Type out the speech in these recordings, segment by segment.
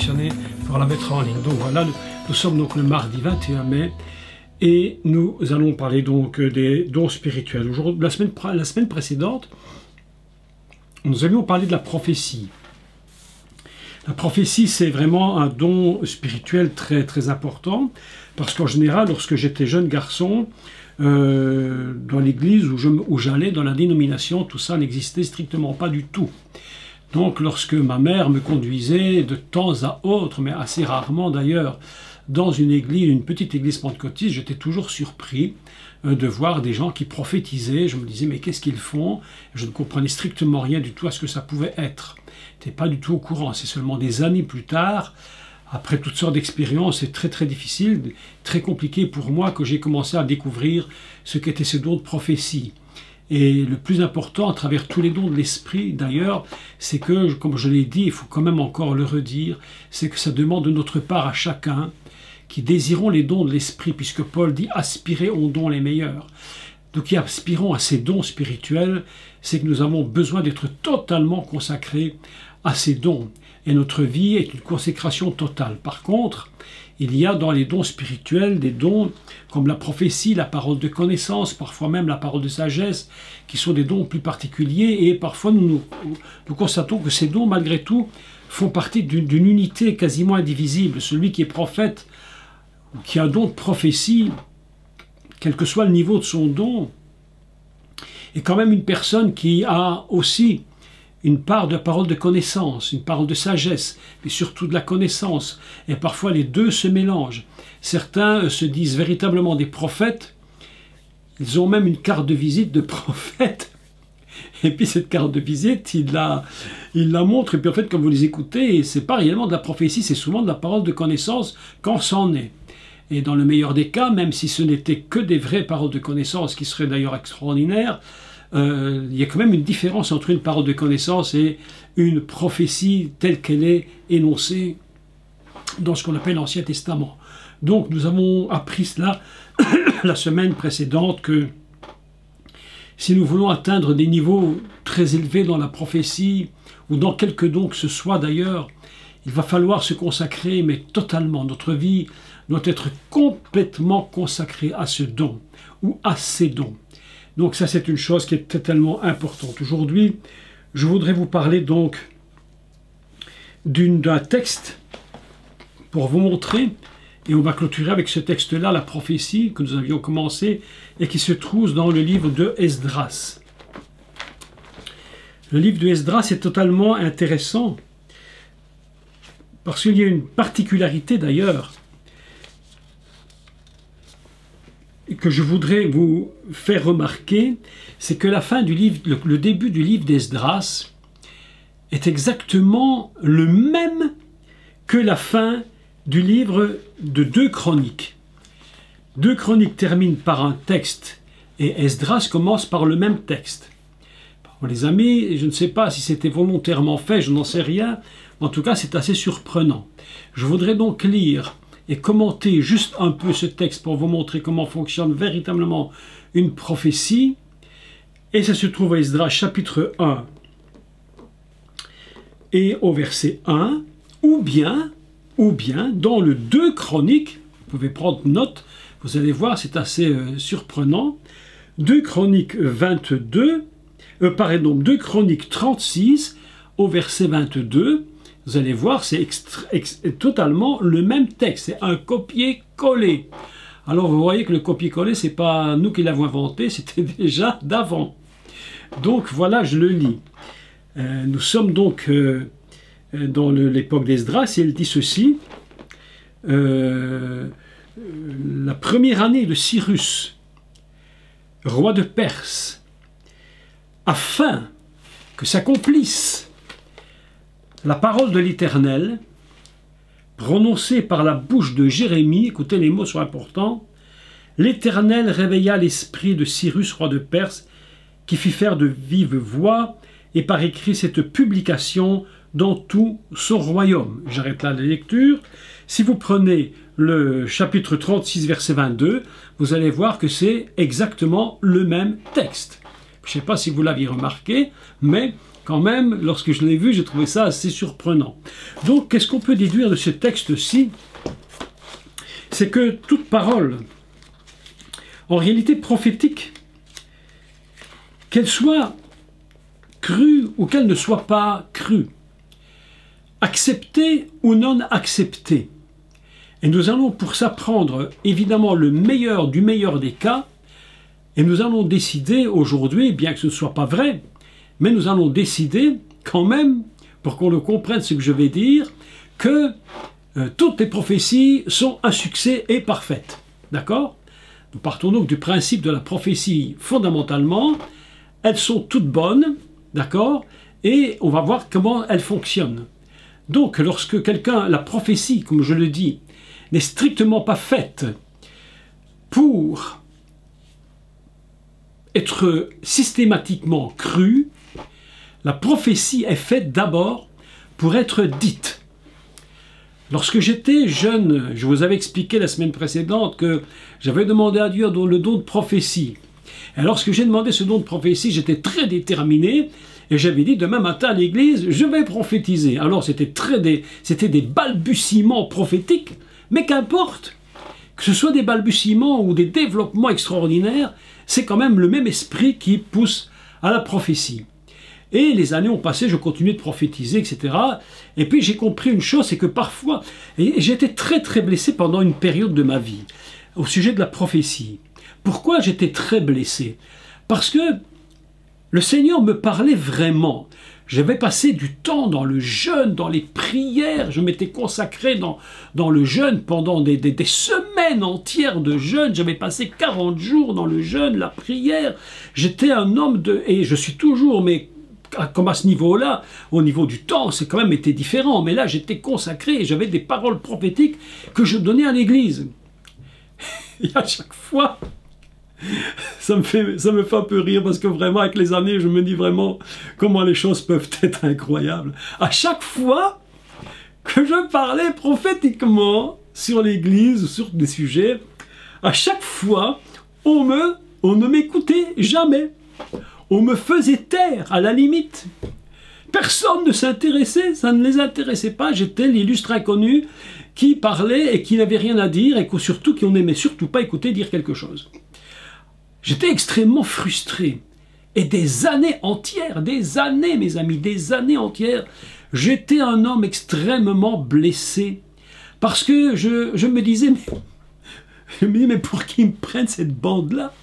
sélectionner pour la mettre en ligne. Donc voilà, nous sommes donc le mardi 21 mai et nous allons parler donc des dons spirituels. La semaine précédente, nous avions parlé de la prophétie. La prophétie, c'est vraiment un don spirituel très, très important, parce qu'en général, lorsque j'étais jeune garçon, dans l'église où j'allais, dans la dénomination, tout ça n'existait strictement pas du tout. Donc, lorsque ma mère me conduisait de temps à autre, mais assez rarement d'ailleurs, dans une église, une petite église pentecôtiste, j'étais toujours surpris de voir des gens qui prophétisaient. Je me disais, mais qu'est-ce qu'ils font? Je ne comprenais strictement rien du tout à ce que ça pouvait être. Je n'étais pas du tout au courant. C'est seulement des années plus tard, après toutes sortes d'expériences, c'est très très difficile, très compliqué pour moi, que j'ai commencé à découvrir ce qu'était ce don de prophétie. Et le plus important, à travers tous les dons de l'esprit d'ailleurs, c'est que, comme je l'ai dit, il faut quand même encore le redire, c'est que ça demande de notre part à chacun qui désirons les dons de l'esprit, puisque Paul dit « aspirez aux dons les meilleurs ». Donc, qui aspirons à ces dons spirituels, c'est que nous avons besoin d'être totalement consacrés à ces dons. Et notre vie est une consécration totale. Par contre, il y a dans les dons spirituels des dons comme la prophétie, la parole de connaissance, parfois même la parole de sagesse, qui sont des dons plus particuliers. Et parfois, nous constatons que ces dons, malgré tout, font partie d'une unité quasiment indivisible. Celui qui est prophète, ou qui a un don de prophétie, quel que soit le niveau de son don, est quand même une personne qui a aussi une part de parole de connaissance, une parole de sagesse, mais surtout de la connaissance. Et parfois les deux se mélangent. Certains se disent véritablement des prophètes, ils ont même une carte de visite de prophète. Et puis cette carte de visite, il la montre, et puis en fait, quand vous les écoutez, c'est pas réellement de la prophétie, c'est souvent de la parole de connaissance quand c'en est. Et dans le meilleur des cas, même si ce n'était que des vraies paroles de connaissance, qui seraient d'ailleurs extraordinaires, il y a quand même une différence entre une parole de connaissance et une prophétie telle qu'elle est énoncée dans ce qu'on appelle l'Ancien Testament. Donc nous avons appris cela la semaine précédente, que si nous voulons atteindre des niveaux très élevés dans la prophétie, ou dans quelque don que ce soit d'ailleurs, il va falloir se consacrer, mais totalement. Notre vie doit être complètement consacrée à ce don, ou à ces dons. Donc ça, c'est une chose qui est totalement importante. Aujourd'hui, je voudrais vous parler donc d'un texte pour vous montrer, et on va clôturer avec ce texte-là, la prophétie que nous avions commencé, et qui se trouve dans le livre de Esdras. Le livre de Esdras est totalement intéressant, parce qu'il y a une particularité d'ailleurs, que je voudrais vous faire remarquer, c'est que la fin du livre, le début du livre d'Esdras est exactement le même que la fin du livre de 2 Chroniques. 2 Chroniques terminent par un texte et Esdras commence par le même texte. Bon, les amis, je ne sais pas si c'était volontairement fait, je n'en sais rien, en tout cas c'est assez surprenant. Je voudrais donc lire et commenter juste un peu ce texte pour vous montrer comment fonctionne véritablement une prophétie. Et ça se trouve à Esdras chapitre 1 et au verset 1, ou bien dans le 2 Chroniques, vous pouvez prendre note, vous allez voir, c'est assez surprenant, 2 Chroniques 2 Chroniques 36 au verset 22, vous allez voir, c'est totalement le même texte, c'est un copier-coller. Alors vous voyez que le copier-coller, c'est pas nous qui l'avons inventé, c'était déjà d'avant. Donc voilà, je le lis. Nous sommes donc dans l'époque d'Esdras, et il dit ceci. La première année de Cyrus, roi de Perse, afin que s'accomplisse la parole de l'Éternel, prononcée par la bouche de Jérémie, écoutez, les mots sont importants, l'Éternel réveilla l'esprit de Cyrus, roi de Perse, qui fit faire de vive voix et par écrit cette publication dans tout son royaume. J'arrête là la lecture. Si vous prenez le chapitre 36, verset 22, vous allez voir que c'est exactement le même texte. Je ne sais pas si vous l'aviez remarqué, mais quand même, lorsque je l'ai vu, j'ai trouvé ça assez surprenant. Donc, qu'est-ce qu'on peut déduire de ce texte-ci? C'est que toute parole, en réalité prophétique, qu'elle soit crue ou qu'elle ne soit pas crue, acceptée ou non acceptée, et nous allons pour ça prendre évidemment le meilleur du meilleur des cas, et nous allons décider aujourd'hui, bien que ce ne soit pas vrai, mais nous allons décider quand même, pour qu'on le comprenne ce que je vais dire, que toutes les prophéties sont un succès et parfaites. D'accord? Nous partons donc du principe de la prophétie fondamentalement. Elles sont toutes bonnes, d'accord? Et on va voir comment elles fonctionnent. Donc, lorsque quelqu'un, la prophétie, comme je le dis, n'est strictement pas faite pour être systématiquement crue, la prophétie est faite d'abord pour être dite. Lorsque j'étais jeune, je vous avais expliqué la semaine précédente que j'avais demandé à Dieu le don de prophétie. Et lorsque j'ai demandé ce don de prophétie, j'étais très déterminé et j'avais dit demain matin à l'église, je vais prophétiser. Alors c'était des balbutiements prophétiques, mais qu'importe, que ce soit des balbutiements ou des développements extraordinaires, c'est quand même le même esprit qui pousse à la prophétie. Et les années ont passé, je continuais de prophétiser, etc. Et puis j'ai compris une chose, c'est que parfois, et j'étais très très blessé pendant une période de ma vie, au sujet de la prophétie. Pourquoi j'étais très blessé? Parce que le Seigneur me parlait vraiment. J'avais passé du temps dans le jeûne, dans les prières, je m'étais consacré dans le jeûne pendant des semaines entières de jeûne, j'avais passé 40 jours dans le jeûne, la prière, j'étais un homme et je suis toujours, mais comme à ce niveau-là, au niveau du temps, c'est quand même été différent, mais là j'étais consacré et j'avais des paroles prophétiques que je donnais à l'église. Et à chaque fois, ça me fait un peu rire parce que vraiment avec les années je me dis vraiment comment les choses peuvent être incroyables. À chaque fois que je parlais prophétiquement sur l'église ou sur des sujets, à chaque fois on ne m'écoutait jamais. On me faisait taire à la limite. Personne ne s'intéressait, ça ne les intéressait pas. J'étais l'illustre inconnu qui parlait et qui n'avait rien à dire et surtout qui n'aimait surtout pas écouter dire quelque chose. J'étais extrêmement frustré. Et des années entières, des années mes amis, des années entières, j'étais un homme extrêmement blessé. Parce que je me disais, mais pour qu'ils me prennent cette bande-là?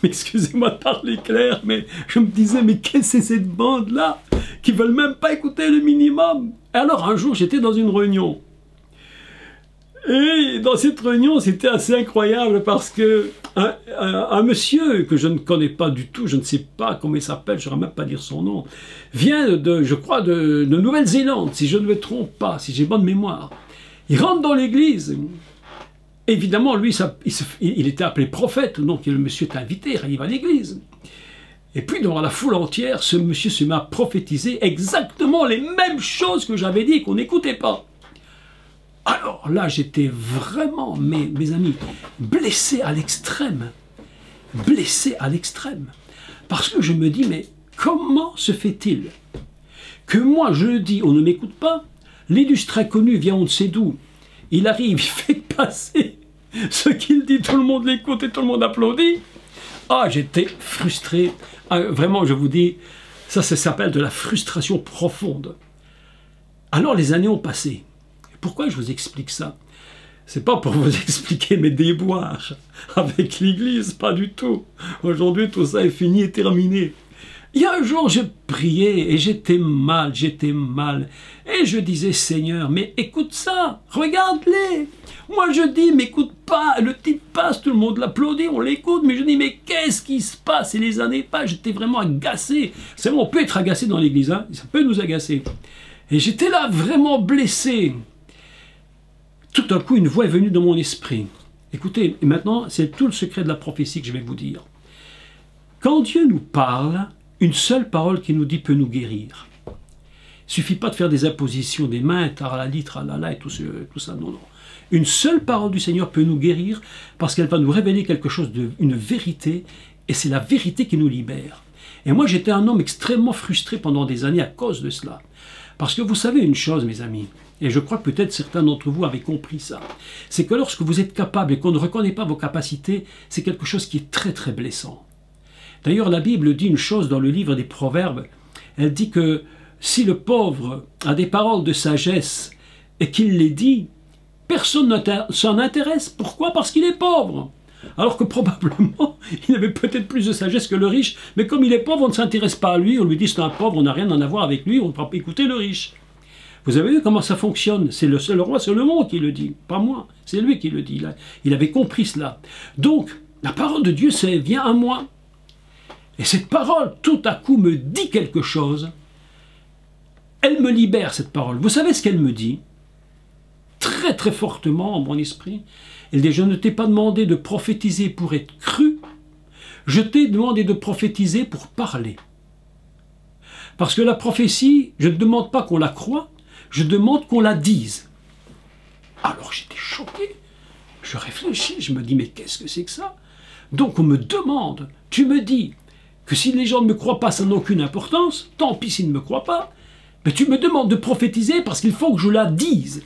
Mais excusez-moi de parler clair, mais je me disais, mais qu'est-ce que c'est cette bande-là qui veulent même pas écouter le minimum? Alors un jour, j'étais dans une réunion. Et dans cette réunion, c'était assez incroyable parce que un monsieur que je ne connais pas du tout, je ne sais pas comment il s'appelle, je ne saurais même pas dire son nom, vient je crois, de Nouvelle-Zélande, si je ne me trompe pas, si j'ai bonne mémoire. Il rentre dans l'église. Évidemment, lui, il était appelé prophète, donc le monsieur est invité, il arrive à l'église. Et puis, devant la foule entière, ce monsieur se met à prophétiser exactement les mêmes choses que j'avais dit et qu'on n'écoutait pas. Alors là, j'étais vraiment, mes amis, blessé à l'extrême. Blessé à l'extrême. Parce que je me dis, mais comment se fait-il que moi, je le dis, on ne m'écoute pas, l'illustre inconnu vient on ne sait d'où, il arrive, il fait passer ce qu'il dit, tout le monde l'écoute et tout le monde applaudit. Ah, j'étais frustré. Ah, vraiment, je vous dis, ça s'appelle de la frustration profonde. Alors les années ont passé. Pourquoi je vous explique ça? C'est pas pour vous expliquer mes déboires avec l'Église, pas du tout. Aujourd'hui, tout ça est fini et terminé. Il y a un jour, je priais et j'étais mal. Et je disais, Seigneur, mais écoute ça, regarde-les. Moi, je dis, m'écoute pas. Le type passe, tout le monde l'applaudit, on l'écoute. Mais je dis, mais qu'est-ce qui se passe? Et les années passent, j'étais vraiment agacé. C'est bon, on peut être agacé dans l'église, hein, ça peut nous agacer. Et j'étais là, vraiment blessé. Tout d'un coup, une voix est venue dans mon esprit. Écoutez, et maintenant, c'est tout le secret de la prophétie que je vais vous dire. Quand Dieu nous parle, une seule parole qui nous dit peut nous guérir. Il ne suffit pas de faire des impositions des mains, taralali, tralala et tout ça, non, non. Une seule parole du Seigneur peut nous guérir parce qu'elle va nous révéler quelque chose, une vérité, et c'est la vérité qui nous libère. Et moi, j'étais un homme extrêmement frustré pendant des années à cause de cela. Parce que vous savez une chose, mes amis, et je crois que peut-être certains d'entre vous avaient compris ça, c'est que lorsque vous êtes capable et qu'on ne reconnaît pas vos capacités, c'est quelque chose qui est très très blessant. D'ailleurs, la Bible dit une chose dans le livre des Proverbes, elle dit que si le pauvre a des paroles de sagesse et qu'il les dit, personne ne s'en intéresse. Pourquoi? Parce qu'il est pauvre. Alors que probablement, il avait peut-être plus de sagesse que le riche, mais comme il est pauvre, on ne s'intéresse pas à lui, on lui dit c'est un pauvre, on n'a rien à voir avec lui, on ne peut pas écouter le riche. Vous avez vu comment ça fonctionne? C'est le roi Salomon qui le dit, pas moi, c'est lui qui le dit. Il avait compris cela. Donc, la parole de Dieu, c'est vient à moi. Et cette parole, tout à coup, me dit quelque chose. Elle me libère, cette parole. Vous savez ce qu'elle me dit? Très très fortement en mon esprit. Elle dit, je ne t'ai pas demandé de prophétiser pour être cru, je t'ai demandé de prophétiser pour parler. Parce que la prophétie, je ne demande pas qu'on la croie, je demande qu'on la dise. Alors j'étais choqué, je réfléchis, je me dis, mais qu'est-ce que c'est que ça? Donc on me demande, tu me dis que si les gens ne me croient pas, ça n'a aucune importance, tant pis s'ils ne me croient pas, mais tu me demandes de prophétiser parce qu'il faut que je la dise.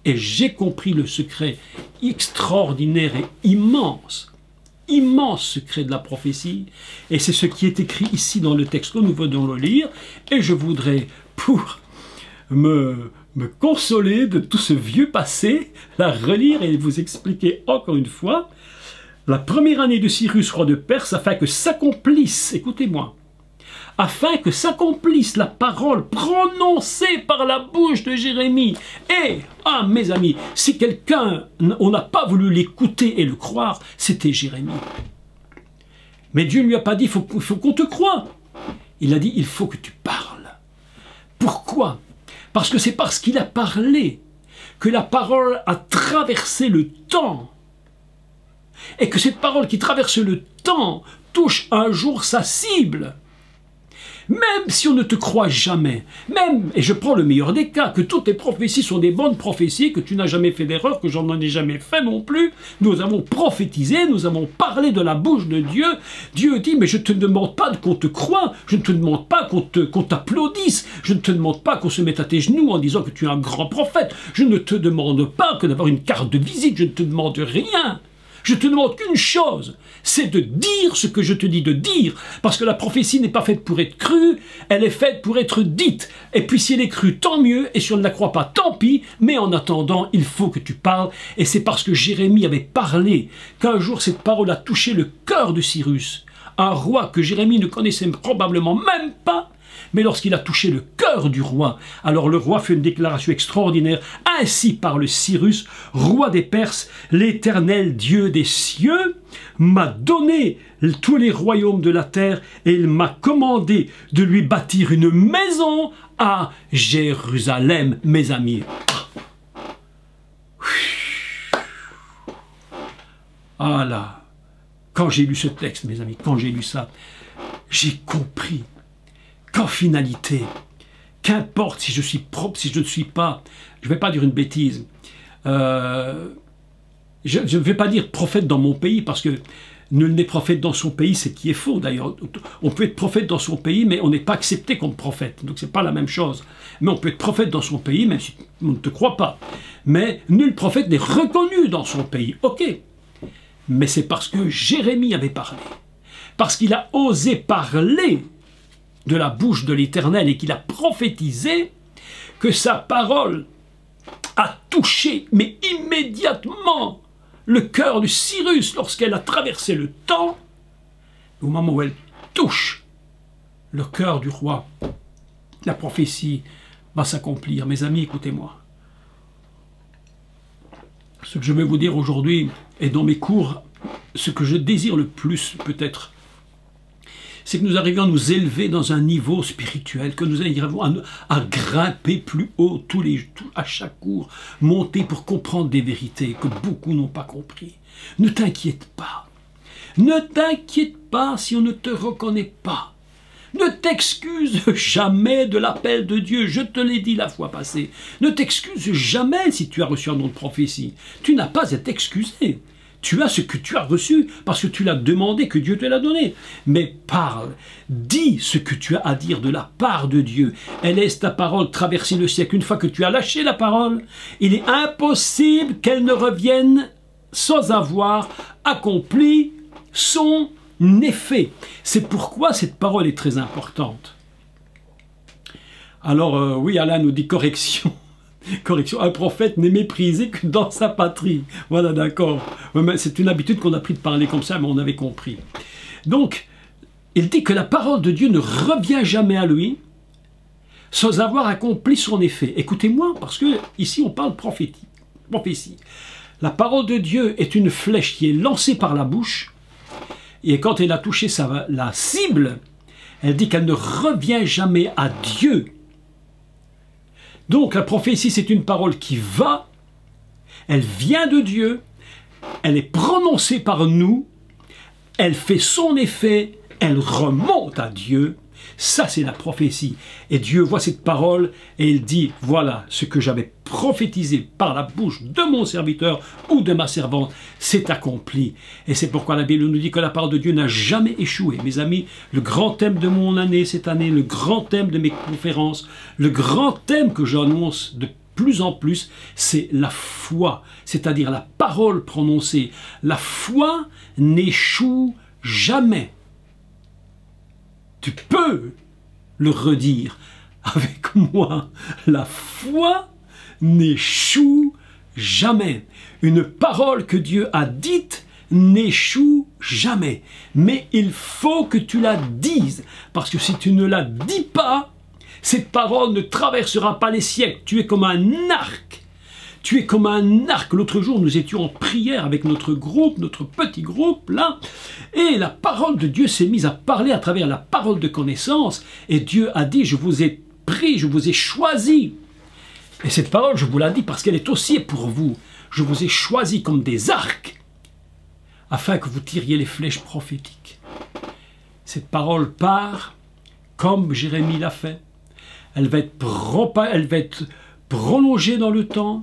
Et j'ai compris le secret extraordinaire et immense secret de la prophétie. Et c'est ce qui est écrit ici dans le texte que nous venons de lire. Et je voudrais, pour me consoler de tout ce vieux passé, la relire et vous expliquer encore une fois. La première année de Cyrus, roi de Perse, afin que s'accomplisse, écoutez-moi, afin que s'accomplisse la parole prononcée par la bouche de Jérémie. Et, mes amis, si quelqu'un, on n'a pas voulu l'écouter et le croire, c'était Jérémie. Mais Dieu ne lui a pas dit, il faut qu'on te croie. Il a dit, il faut que tu parles. Pourquoi? Parce que c'est parce qu'il a parlé que la parole a traversé le temps. Et que cette parole qui traverse le temps touche un jour sa cible. Même si on ne te croit jamais, même, et je prends le meilleur des cas, que toutes tes prophéties sont des bonnes prophéties, que tu n'as jamais fait d'erreur, que j'en ai jamais fait non plus, nous avons prophétisé, nous avons parlé de la bouche de Dieu. Dieu dit, mais je ne te demande pas qu'on te croie, je ne te demande pas qu'on t'applaudisse, je ne te demande pas qu'on se mette à tes genoux en disant que tu es un grand prophète, je ne te demande pas que d'avoir une carte de visite, je ne te demande rien. Je te demande qu'une chose, c'est de dire ce que je te dis de dire, parce que la prophétie n'est pas faite pour être crue, elle est faite pour être dite. Et puis si elle est crue, tant mieux, et si on ne la croit pas, tant pis, mais en attendant, il faut que tu parles, et c'est parce que Jérémie avait parlé qu'un jour cette parole a touché le cœur de Cyrus, un roi que Jérémie ne connaissait probablement même pas, mais lorsqu'il a touché le cœur du roi, alors le roi fait une déclaration extraordinaire. Ainsi parle Cyrus, roi des Perses, l'Éternel Dieu des cieux m'a donné tous les royaumes de la terre et il m'a commandé de lui bâtir une maison à Jérusalem, mes amis. Ah là, quand j'ai lu ce texte, mes amis, quand j'ai lu ça, j'ai compris qu'en finalité, qu'importe si je suis propre, si je ne suis pas, je ne vais pas dire une bêtise, je ne vais pas dire prophète dans mon pays, parce que nul n'est prophète dans son pays, c'est qui est faux d'ailleurs. On peut être prophète dans son pays, mais on n'est pas accepté comme prophète, donc c'est pas la même chose. Mais on peut être prophète dans son pays, même si on ne te croit pas. Mais nul prophète n'est reconnu dans son pays, ok. Mais c'est parce que Jérémie avait parlé, parce qu'il a osé parler de la bouche de l'Éternel et qu'il a prophétisé, que sa parole a touché, mais immédiatement, le cœur de Cyrus lorsqu'elle a traversé le temps. Au moment où elle touche le cœur du roi, la prophétie va s'accomplir. Mes amis, écoutez-moi. Ce que je vais vous dire aujourd'hui, et dans mes cours, ce que je désire le plus peut-être, c'est que nous arrivions à nous élever dans un niveau spirituel, que nous arrivions à grimper plus haut à chaque cours, monter pour comprendre des vérités que beaucoup n'ont pas compris. Ne t'inquiète pas. Ne t'inquiète pas si on ne te reconnaît pas. Ne t'excuse jamais de l'appel de Dieu, je te l'ai dit la fois passée. Ne t'excuse jamais si tu as reçu un nom de prophétie. Tu n'as pas à t'excuser. Tu as ce que tu as reçu parce que tu l'as demandé, que Dieu te l'a donné. Mais parle, dis ce que tu as à dire de la part de Dieu. Et laisse ta parole traverser le siècle. Une fois que tu as lâché la parole, il est impossible qu'elle ne revienne sans avoir accompli son effet. C'est pourquoi cette parole est très importante. Alors, oui, Alain nous dit correction. Correction, un prophète n'est méprisé que dans sa patrie. Voilà, d'accord. C'est une habitude qu'on a pris de parler comme ça, mais on avait compris. Donc, il dit que la parole de Dieu ne revient jamais à lui sans avoir accompli son effet. Écoutez-moi, parce que ici on parle prophétie. La parole de Dieu est une flèche qui est lancée par la bouche, et quand elle a touché la cible, elle dit qu'elle ne revient jamais à Dieu. Donc la prophétie, c'est une parole qui va, elle vient de Dieu, elle est prononcée par nous, elle fait son effet, elle remonte à Dieu. Ça, c'est la prophétie. Et Dieu voit cette parole et il dit, voilà, ce que j'avais prophétisé par la bouche de mon serviteur ou de ma servante, c'est accompli. Et c'est pourquoi la Bible nous dit que la parole de Dieu n'a jamais échoué. Mes amis, le grand thème de mon année, cette année, le grand thème de mes conférences, le grand thème que j'annonce de plus en plus, c'est la foi, c'est-à-dire la parole prononcée. La foi n'échoue jamais. Tu peux le redire avec moi. La foi n'échoue jamais. Une parole que Dieu a dite n'échoue jamais. Mais il faut que tu la dises. Parce que si tu ne la dis pas, cette parole ne traversera pas les siècles. Tu es comme un arc. Tu es comme un arc. L'autre jour, nous étions en prière avec notre groupe, notre petit groupe, là, et la parole de Dieu s'est mise à parler à travers la parole de connaissance, et Dieu a dit, je vous ai pris, je vous ai choisi. Et cette parole, je vous la dis parce qu'elle est aussi pour vous. Je vous ai choisi comme des arcs, afin que vous tiriez les flèches prophétiques. Cette parole part, comme Jérémie l'a fait. Elle va être prolongée dans le temps.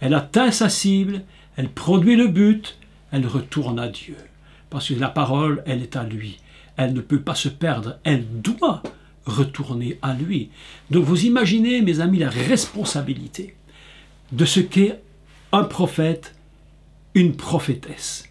Elle atteint sa cible, elle produit le but, elle retourne à Dieu. Parce que la parole, elle est à lui. Elle ne peut pas se perdre, elle doit retourner à lui. Donc vous imaginez, mes amis, la responsabilité de ce qu'est un prophète, une prophétesse.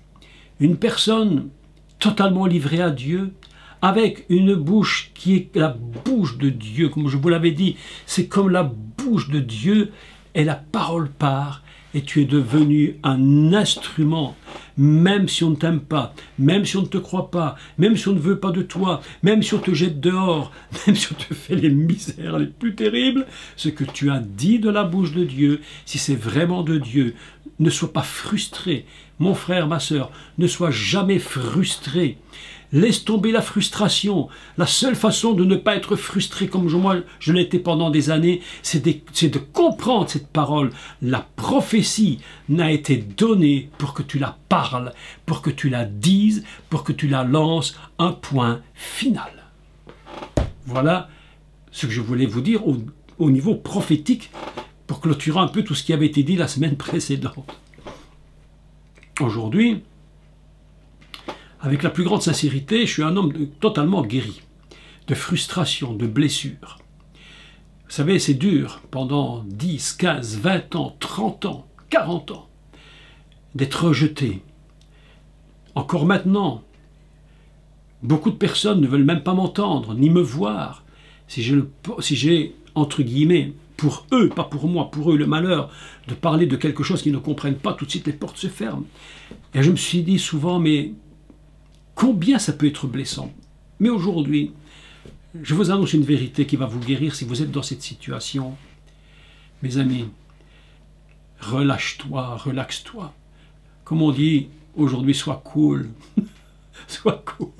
Une personne totalement livrée à Dieu, avec une bouche qui est la bouche de Dieu, comme je vous l'avais dit, c'est comme la bouche de Dieu, et la parole part, et tu es devenu un instrument, même si on ne t'aime pas, même si on ne te croit pas, même si on ne veut pas de toi, même si on te jette dehors, même si on te fait les misères les plus terribles, ce que tu as dit de la bouche de Dieu, si c'est vraiment de Dieu, ne sois pas frustré. Mon frère, ma sœur, ne sois jamais frustré. Laisse tomber la frustration. La seule façon de ne pas être frustré comme moi je l'étais pendant des années, c'est de comprendre cette parole. La prophétie n'a été donnée pour que tu la parles, pour que tu la dises, pour que tu la lances, un point final. Voilà ce que je voulais vous dire au niveau prophétique pour clôturer un peu tout ce qui avait été dit la semaine précédente. Aujourd'hui, avec la plus grande sincérité, je suis un homme totalement guéri de frustration, de blessures. Vous savez, c'est dur pendant 10, 15, 20 ans, 30 ans, 40 ans d'être rejeté. Encore maintenant, beaucoup de personnes ne veulent même pas m'entendre, ni me voir. Si j'ai, entre guillemets, pour eux, pas pour moi, pour eux, le malheur de parler de quelque chose qu'ils ne comprennent pas, tout de suite les portes se ferment. Et je me suis dit souvent, mais combien ça peut être blessant. Mais aujourd'hui, je vous annonce une vérité qui va vous guérir si vous êtes dans cette situation. Mes amis, relâche-toi, relaxe-toi. Comme on dit aujourd'hui, sois cool. Sois cool.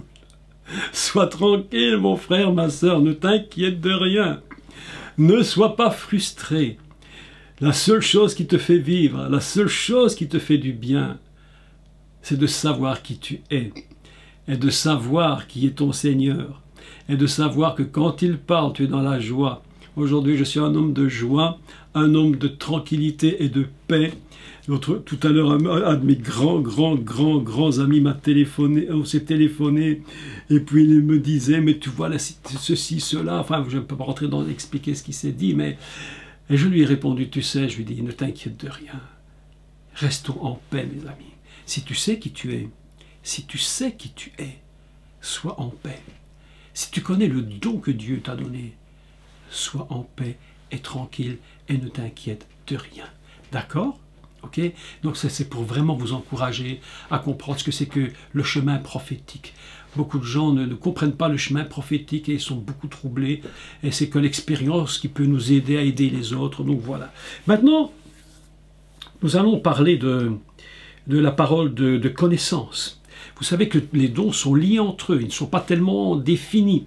Sois tranquille, mon frère, ma sœur, ne t'inquiète de rien. Ne sois pas frustré. La seule chose qui te fait vivre, la seule chose qui te fait du bien, c'est de savoir qui tu es. Et de savoir qui est ton Seigneur, et de savoir que quand il parle, tu es dans la joie. Aujourd'hui, je suis un homme de joie, un homme de tranquillité et de paix. Tout à l'heure, un de mes grands amis m'a téléphoné, on s'est téléphoné, et puis il me disait, mais tu vois, là, ceci, cela, enfin, je ne peux pas rentrer dans expliquer ce qu'il s'est dit, mais et je lui ai répondu, tu sais, je lui ai dit, ne t'inquiète de rien, restons en paix, mes amis. Si tu sais qui tu es, si tu sais qui tu es, sois en paix. Si tu connais le don que Dieu t'a donné, sois en paix et tranquille et ne t'inquiète de rien. D'accord ? Ok, donc c'est pour vraiment vous encourager à comprendre ce que c'est que le chemin prophétique. Beaucoup de gens ne comprennent pas le chemin prophétique et ils sont beaucoup troublés. Et c'est que l'expérience qui peut nous aider à aider les autres. Donc voilà. Maintenant, nous allons parler de la parole de connaissance. Vous savez que les dons sont liés entre eux. Ils ne sont pas tellement définis.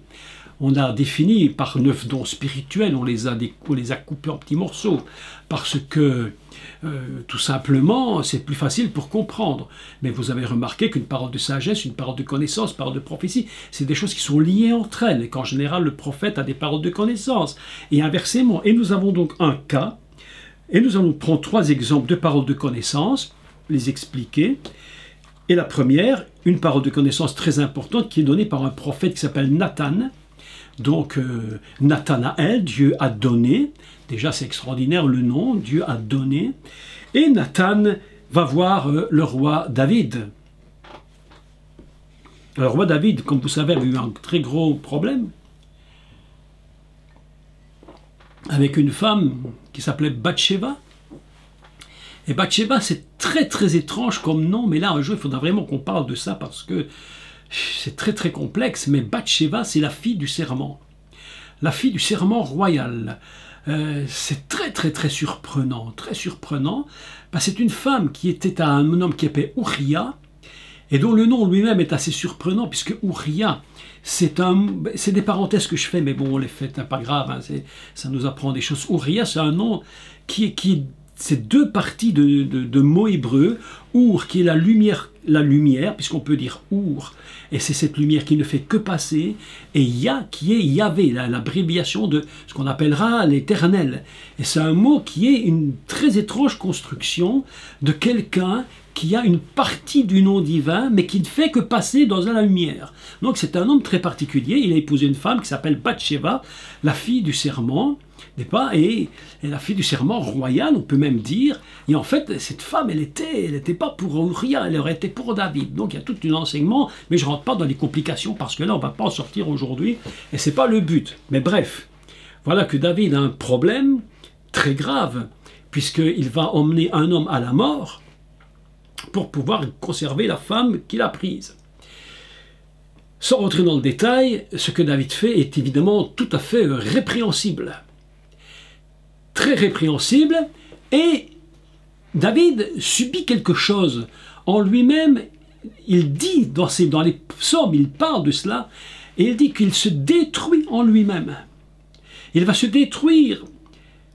On a défini par 9 dons spirituels, on les a coupés en petits morceaux, parce que tout simplement, c'est plus facile pour comprendre. Mais vous avez remarqué qu'une parole de sagesse, une parole de connaissance, une parole de prophétie, c'est des choses qui sont liées entre elles, et qu'en général, le prophète a des paroles de connaissance, et inversement. Et nous avons donc un cas, et nous allons prendre 3 exemples de paroles de connaissance, les expliquer. Et la première, une parole de connaissance très importante qui est donnée par un prophète qui s'appelle Nathan. Donc, Nathanaël, Dieu a donné. Déjà, c'est extraordinaire le nom, Dieu a donné. Et Nathan va voir le roi David. Le roi David, comme vous savez, avait eu un très gros problème avec une femme qui s'appelait Bathsheba. Et Bathsheba, c'est très étrange comme nom, mais là, un jour, il faudra vraiment qu'on parle de ça parce que c'est très complexe, mais Bathsheba, c'est la fille du serment. La fille du serment royal. C'est très surprenant, C'est une femme qui était à un homme qui s'appelait Uriah, et dont le nom lui-même est assez surprenant, puisque Uriah, c'est des parenthèses que je fais, mais bon, on les fait, hein, pas grave, hein, ça nous apprend des choses. Uriah, c'est un nom c'est 2 parties de mots hébreux. Our, qui est la lumière, puisqu'on peut dire Our, et c'est cette lumière qui ne fait que passer, et Ya, qui est Yahvé, l'abréviation de ce qu'on appellera l'éternel. Et c'est un mot qui est une très étrange construction de quelqu'un qui a une partie du nom divin, mais qui ne fait que passer dans la lumière. Donc c'est un homme très particulier. Il a épousé une femme qui s'appelle Bathsheba, la fille du serment, n'est-ce pas, et la fille du serment royal, on peut même dire. Et en fait, cette femme, elle était pas pour Uriah, elle aurait été pour David. Donc il y a tout un enseignement, mais je ne rentre pas dans les complications parce que là, on ne va pas en sortir aujourd'hui, et ce n'est pas le but. Mais bref, voilà que David a un problème très grave, puisqu'il va emmener un homme à la mort pour pouvoir conserver la femme qu'il a prise. Sans rentrer dans le détail, ce que David fait est évidemment tout à fait répréhensible. Très répréhensible, et David subit quelque chose en lui-même. Il dit dans les psaumes, il parle de cela, et il dit qu'il se détruit en lui-même. Il va se détruire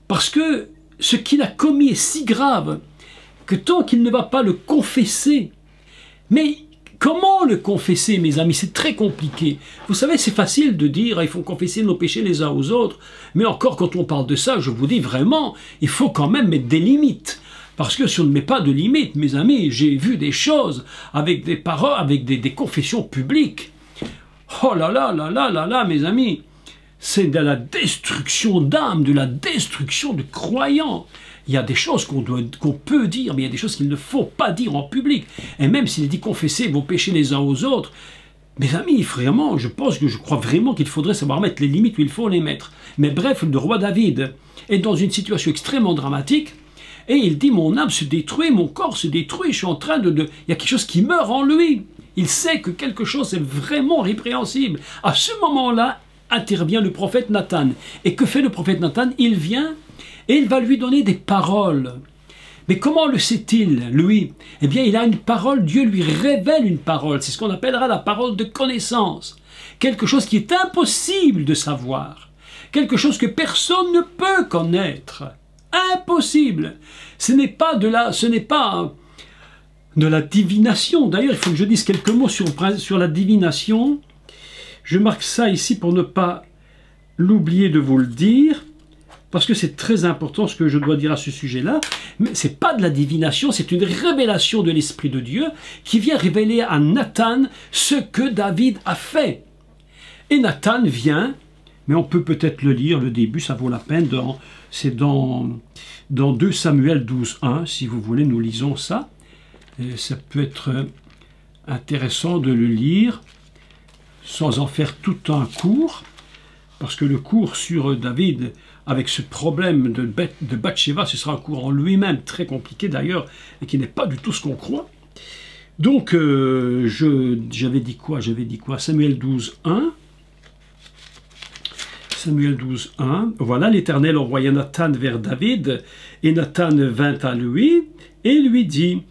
parce que ce qu'il a commis est si grave que tant qu'il ne va pas le confesser, mais comment le confesser, mes amis? C'est très compliqué. Vous savez, c'est facile de dire, il faut confesser nos péchés les uns aux autres, mais encore quand on parle de ça, je vous dis vraiment, il faut quand même mettre des limites. Parce que si on ne met pas de limites, mes amis, j'ai vu des choses avec des paroles, avec des confessions publiques. Oh là là, mes amis, c'est de la destruction d'âme, de la destruction de croyants. Il y a des choses qu'on peut dire, mais il y a des choses qu'il ne faut pas dire en public. Et même s'il dit confesser vos péchés les uns aux autres, mes amis, vraiment, je crois vraiment qu'il faudrait savoir mettre les limites où il faut les mettre. Mais bref, le roi David est dans une situation extrêmement dramatique, et il dit, mon âme se détruit, mon corps se détruit, je suis en train il y a quelque chose qui meurt en lui. Il sait que quelque chose est vraiment répréhensible. À ce moment-là, intervient le prophète Nathan. Et que fait le prophète Nathan? Il vient et il va lui donner des paroles. Mais comment le sait-il, lui? Eh bien, il a une parole, Dieu lui révèle une parole. C'est ce qu'on appellera la parole de connaissance. Quelque chose qui est impossible de savoir. Quelque chose que personne ne peut connaître. Impossible. Ce n'est pas de la divination. D'ailleurs, il faut que je dise quelques mots sur la divination. Je marque ça ici pour ne pas l'oublier de vous le dire. parce que c'est très important ce que je dois dire à ce sujet-là, mais ce n'est pas de la divination, c'est une révélation de l'Esprit de Dieu qui vient révéler à Nathan ce que David a fait. Et Nathan vient, mais on peut peut-être le lire, le début, ça vaut la peine, c'est dans 2 Samuel 12:1, si vous voulez, nous lisons ça. Et ça peut être intéressant de le lire, sans en faire tout un cours, parce que le cours sur David, avec ce problème de Bathsheba, ce sera un cours en lui-même, très compliqué d'ailleurs, et qui n'est pas du tout ce qu'on croit. Donc, j'avais dit quoi? Samuel 12:1. Samuel 12:1. Voilà, l'Éternel envoya Nathan vers David, et Nathan vint à lui, et lui dit: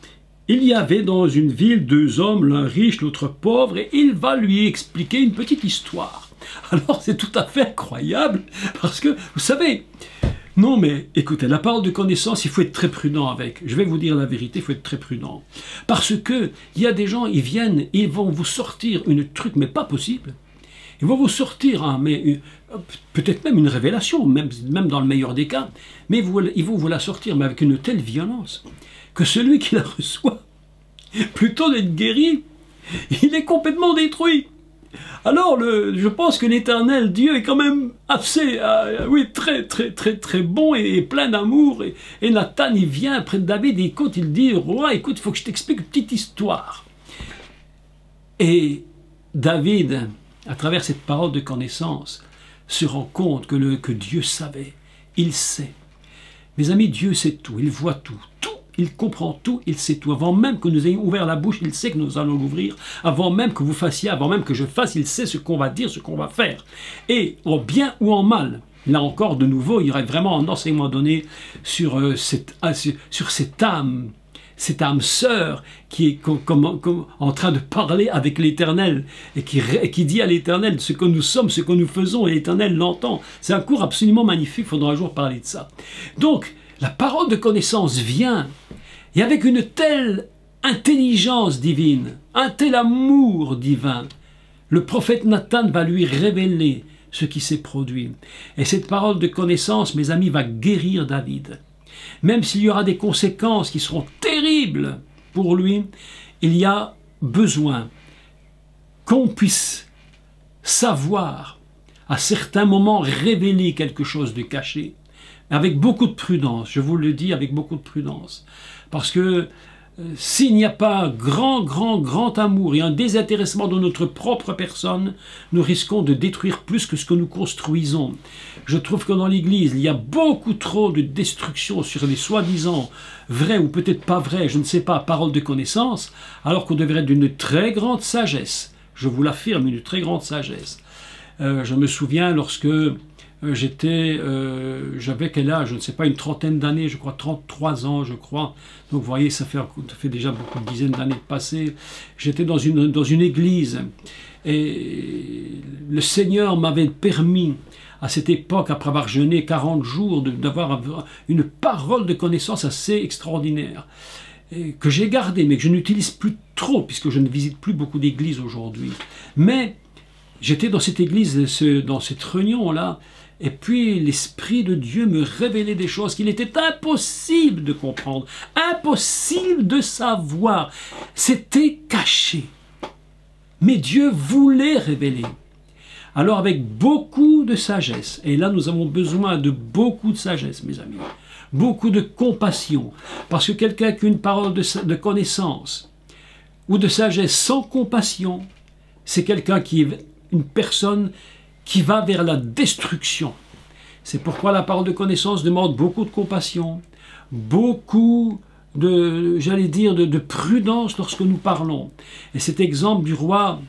il y avait dans une ville 2 hommes, l'un riche, l'autre pauvre, et il va lui expliquer une petite histoire. Alors c'est tout à fait incroyable, parce que, vous savez, non mais, écoutez, la parole de connaissance, il faut être très prudent avec. Je vais vous dire la vérité, il faut être très prudent. Parce que, il y a des gens, ils viennent, ils vont vous sortir une truc, mais pas possible. Ils vont vous sortir, hein, mais peut-être même une révélation, même dans le meilleur des cas, mais ils vont vous la sortir, mais avec une telle violence, que celui qui la reçoit, plutôt d'être guéri, il est complètement détruit. Alors, je pense que l'Éternel, Dieu, est quand même assez, oui, très bon et plein d'amour. Et Nathan, il vient près de David, et écoute, il dit: roi, écoute, il faut que je t'explique une petite histoire. Et David, à travers cette parole de connaissance, se rend compte que Dieu savait, il sait. Mes amis, Dieu sait tout, il voit tout, il comprend tout, il sait tout. Avant même que nous ayons ouvert la bouche, il sait que nous allons l'ouvrir. Avant même que vous fassiez, avant même que je fasse, il sait ce qu'on va dire, ce qu'on va faire. Et en bien ou en mal, là encore, de nouveau, il y aurait vraiment un enseignement donné sur cette âme sœur qui est en train de parler avec l'Éternel et qui dit à l'Éternel ce que nous sommes, ce que nous faisons, et l'Éternel l'entend. C'est un cours absolument magnifique, il faudra un jour parler de ça. Donc, la parole de connaissance vient, et avec une telle intelligence divine, un tel amour divin, le prophète Nathan va lui révéler ce qui s'est produit. Et cette parole de connaissance, mes amis, va guérir David. Même s'il y aura des conséquences qui seront terribles pour lui, il y a besoin qu'on puisse savoir, à certains moments, révéler quelque chose de caché, avec beaucoup de prudence, je vous le dis, avec beaucoup de prudence. Parce que s'il n'y a pas grand amour et un désintéressement de notre propre personne, nous risquons de détruire plus que ce que nous construisons. Je trouve que dans l'Église, il y a beaucoup trop de destruction sur les soi-disant vrais ou peut-être pas vrais, je ne sais pas, paroles de connaissance, alors qu'on devrait être d'une très grande sagesse. Je vous l'affirme, une très grande sagesse. Je me souviens lorsque j'avais quel âge, je ne sais pas, une trentaine d'années, je crois, 33 ans, je crois. Donc vous voyez, ça fait déjà beaucoup de dizaines d'années passées. J'étais dans une église et le Seigneur m'avait permis, à cette époque, après avoir jeûné 40 jours, d'avoir une parole de connaissance assez extraordinaire, que j'ai gardée, mais que je n'utilise plus trop, puisque je ne visite plus beaucoup d'églises aujourd'hui. Mais j'étais dans cette église, dans cette réunion-là, et puis l'Esprit de Dieu me révélait des choses qu'il était impossible de comprendre, impossible de savoir. C'était caché. Mais Dieu voulait révéler. Alors avec beaucoup de sagesse, et là nous avons besoin de beaucoup de sagesse, mes amis, beaucoup de compassion, parce que quelqu'un qui a une parole de connaissance ou de sagesse sans compassion, c'est quelqu'un qui est une personne qui va vers la destruction. C'est pourquoi la parole de connaissance demande beaucoup de compassion, beaucoup de prudence lorsque nous parlons. Et cet exemple du roi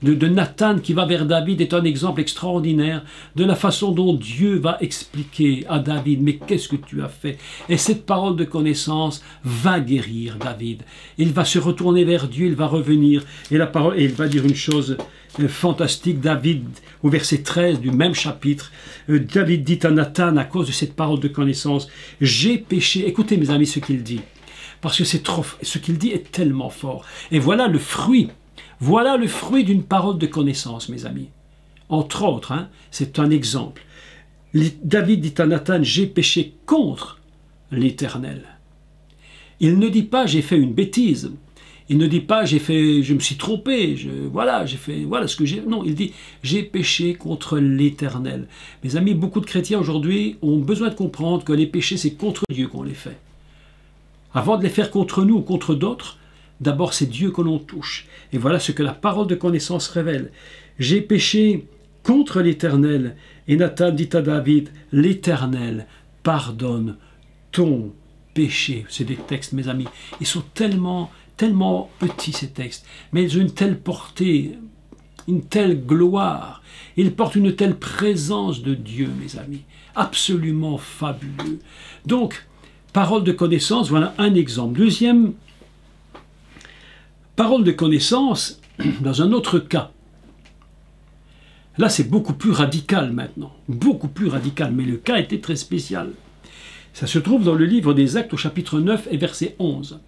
de Nathan qui va vers David est un exemple extraordinaire de la façon dont Dieu va expliquer à David: mais qu'est-ce que tu as fait? Et cette parole de connaissance va guérir David. Il va se retourner vers Dieu, il va revenir, et il va dire une chose fantastique. David, au verset 13 du même chapitre, David dit à Nathan, à cause de cette parole de connaissance: j'ai péché. Écoutez mes amis ce qu'il dit, parce que ce qu'il dit est tellement fort. Et voilà le fruit d'une parole de connaissance, mes amis. Entre autres, hein, c'est un exemple. David dit à Nathan, j'ai péché contre l'Éternel. Il ne dit pas, j'ai fait une bêtise. Il ne dit pas, je me suis trompé, voilà ce que j'ai. Non, il dit, j'ai péché contre l'Éternel. Mes amis, beaucoup de chrétiens aujourd'hui ont besoin de comprendre que les péchés, c'est contre Dieu qu'on les fait. Avant de les faire contre nous ou contre d'autres, d'abord c'est Dieu que l'on touche. Et voilà ce que la parole de connaissance révèle. J'ai péché contre l'Éternel. Et Nathan dit à David, l'Éternel pardonne ton péché. C'est des textes, mes amis. Ils sont tellement petits, ces textes. Mais ils ont une telle portée, une telle gloire. Ils portent une telle présence de Dieu, mes amis. Absolument fabuleux. Donc, parole de connaissance, voilà un exemple. Deuxième, parole de connaissance, dans un autre cas. Là, c'est beaucoup plus radical maintenant. Beaucoup plus radical, mais le cas était très spécial. Ça se trouve dans le livre des Actes au chapitre 9 et verset 11.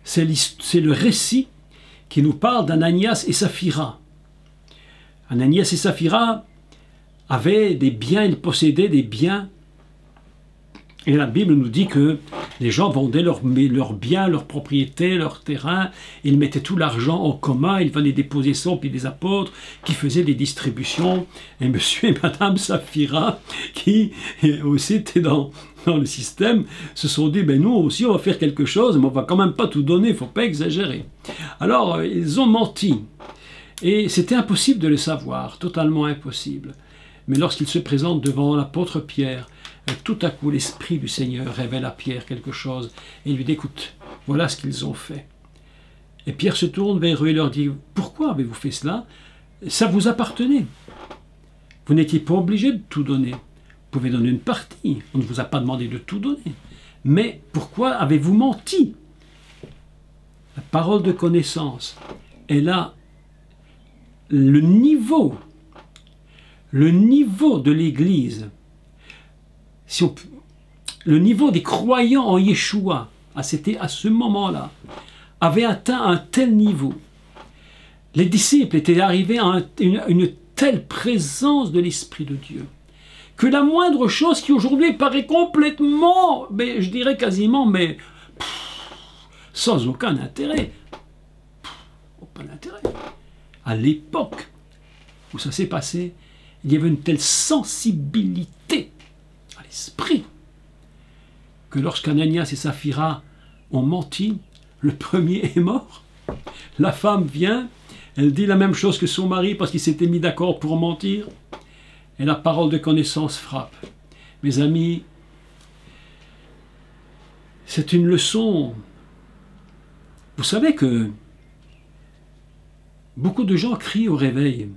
C'est le récit qui nous parle d'Ananias et Saphira. Ananias et Saphira avaient des biens, ils possédaient des biens. Et la Bible nous dit que les gens vendaient leurs biens, leurs propriétés, leurs terrains, ils mettaient tout l'argent en commun, ils venaient déposer ça au pied des apôtres, qui faisaient des distributions. Et monsieur et madame Saphira, qui aussi étaient dans le système, se sont dit, ben nous aussi on va faire quelque chose, mais on va quand même pas tout donner, il ne faut pas exagérer. Alors ils ont menti, et c'était impossible de le savoir, totalement impossible. Mais lorsqu'ils se présentent devant l'apôtre Pierre, tout à coup l'Esprit du Seigneur révèle à Pierre quelque chose, et il lui dit, écoute, voilà ce qu'ils ont fait. Et Pierre se tourne vers eux et leur dit, pourquoi avez-vous fait cela? Ça vous appartenait. Vous n'étiez pas obligé de tout donner. Vous pouvez donner une partie, on ne vous a pas demandé de tout donner. Mais pourquoi avez-vous menti? La parole de connaissance est là. Le niveau de l'Église, le niveau des croyants en Yeshua, à ce moment-là, avait atteint un tel niveau. Les disciples étaient arrivés à une telle présence de l'Esprit de Dieu, que la moindre chose qui aujourd'hui paraît complètement, mais je dirais quasiment, mais sans aucun intérêt, aucun intérêt. À l'époque où ça s'est passé, il y avait une telle sensibilité à l'esprit que lorsqu'Ananias et Saphira ont menti, le premier est mort. La femme vient, elle dit la même chose que son mari parce qu'ils s'étaient mis d'accord pour mentir. Et la parole de connaissance frappe. Mes amis, c'est une leçon. Vous savez que beaucoup de gens crient au réveil.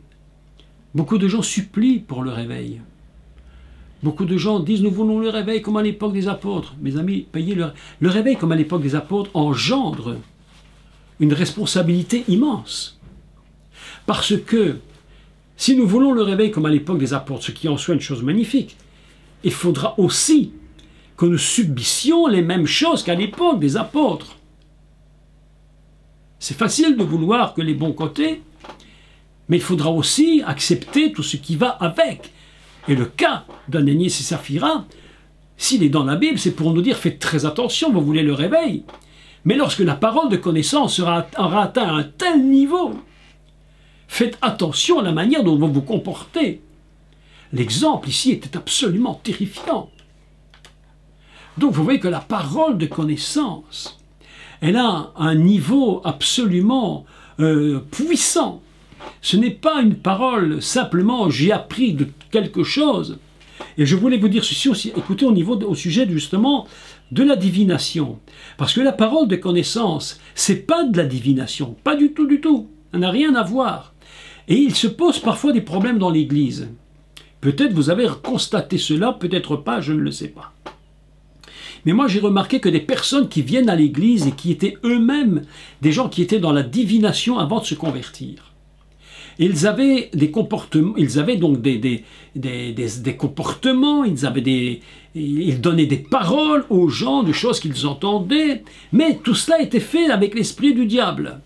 Beaucoup de gens supplient pour le réveil. Beaucoup de gens disent, nous voulons le réveil comme à l'époque des apôtres. Mes amis, payez le réveil comme à l'époque des apôtres engendre une responsabilité immense. Parce que si nous voulons le réveil comme à l'époque des apôtres, ce qui en soit une chose magnifique, il faudra aussi que nous subissions les mêmes choses qu'à l'époque des apôtres. C'est facile de vouloir que les bons côtés, mais il faudra aussi accepter tout ce qui va avec. Et le cas d'Ananias et Saphira, s'il est dans la Bible, c'est pour nous dire, faites très attention, vous voulez le réveil. Mais lorsque la parole de connaissance aura atteint un tel niveau, faites attention à la manière dont vous vous comportez. L'exemple ici était absolument terrifiant. Donc vous voyez que la parole de connaissance, elle a un niveau absolument puissant. Ce n'est pas une parole simplement « j'ai appris de quelque chose ». Et je voulais vous dire ceci aussi, écoutez, au sujet justement de la divination. Parce que la parole de connaissance, c'est pas de la divination, pas du tout, du tout. Ça n'a rien à voir. Et il se pose parfois des problèmes dans l'Église. Peut-être vous avez constaté cela, peut-être pas, je ne le sais pas. Mais moi j'ai remarqué que des personnes qui viennent à l'Église et qui étaient eux-mêmes des gens qui étaient dans la divination avant de se convertir, ils avaient des comportements, ils avaient donc des comportements, ils donnaient des paroles aux gens, des choses qu'ils entendaient, mais tout cela était fait avec l'esprit du diable.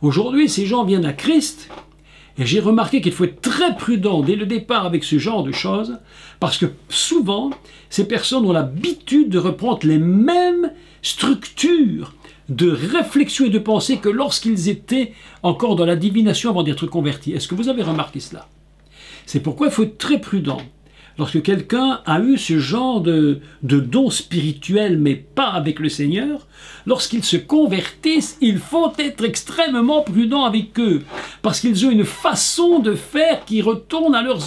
Aujourd'hui, ces gens viennent à Christ, Et j'ai remarqué qu'il faut être très prudent dès le départ avec ce genre de choses, parce que souvent, ces personnes ont l'habitude de reprendre les mêmes structures de réflexion et de pensée que lorsqu'ils étaient encore dans la divination avant d'être convertis. Est-ce que vous avez remarqué cela? C'est pourquoi il faut être très prudent. Lorsque quelqu'un a eu ce genre de don spirituel, mais pas avec le Seigneur, lorsqu'ils se convertissent, il faut être extrêmement prudent avec eux, parce qu'ils ont une façon de faire qui retourne à leurs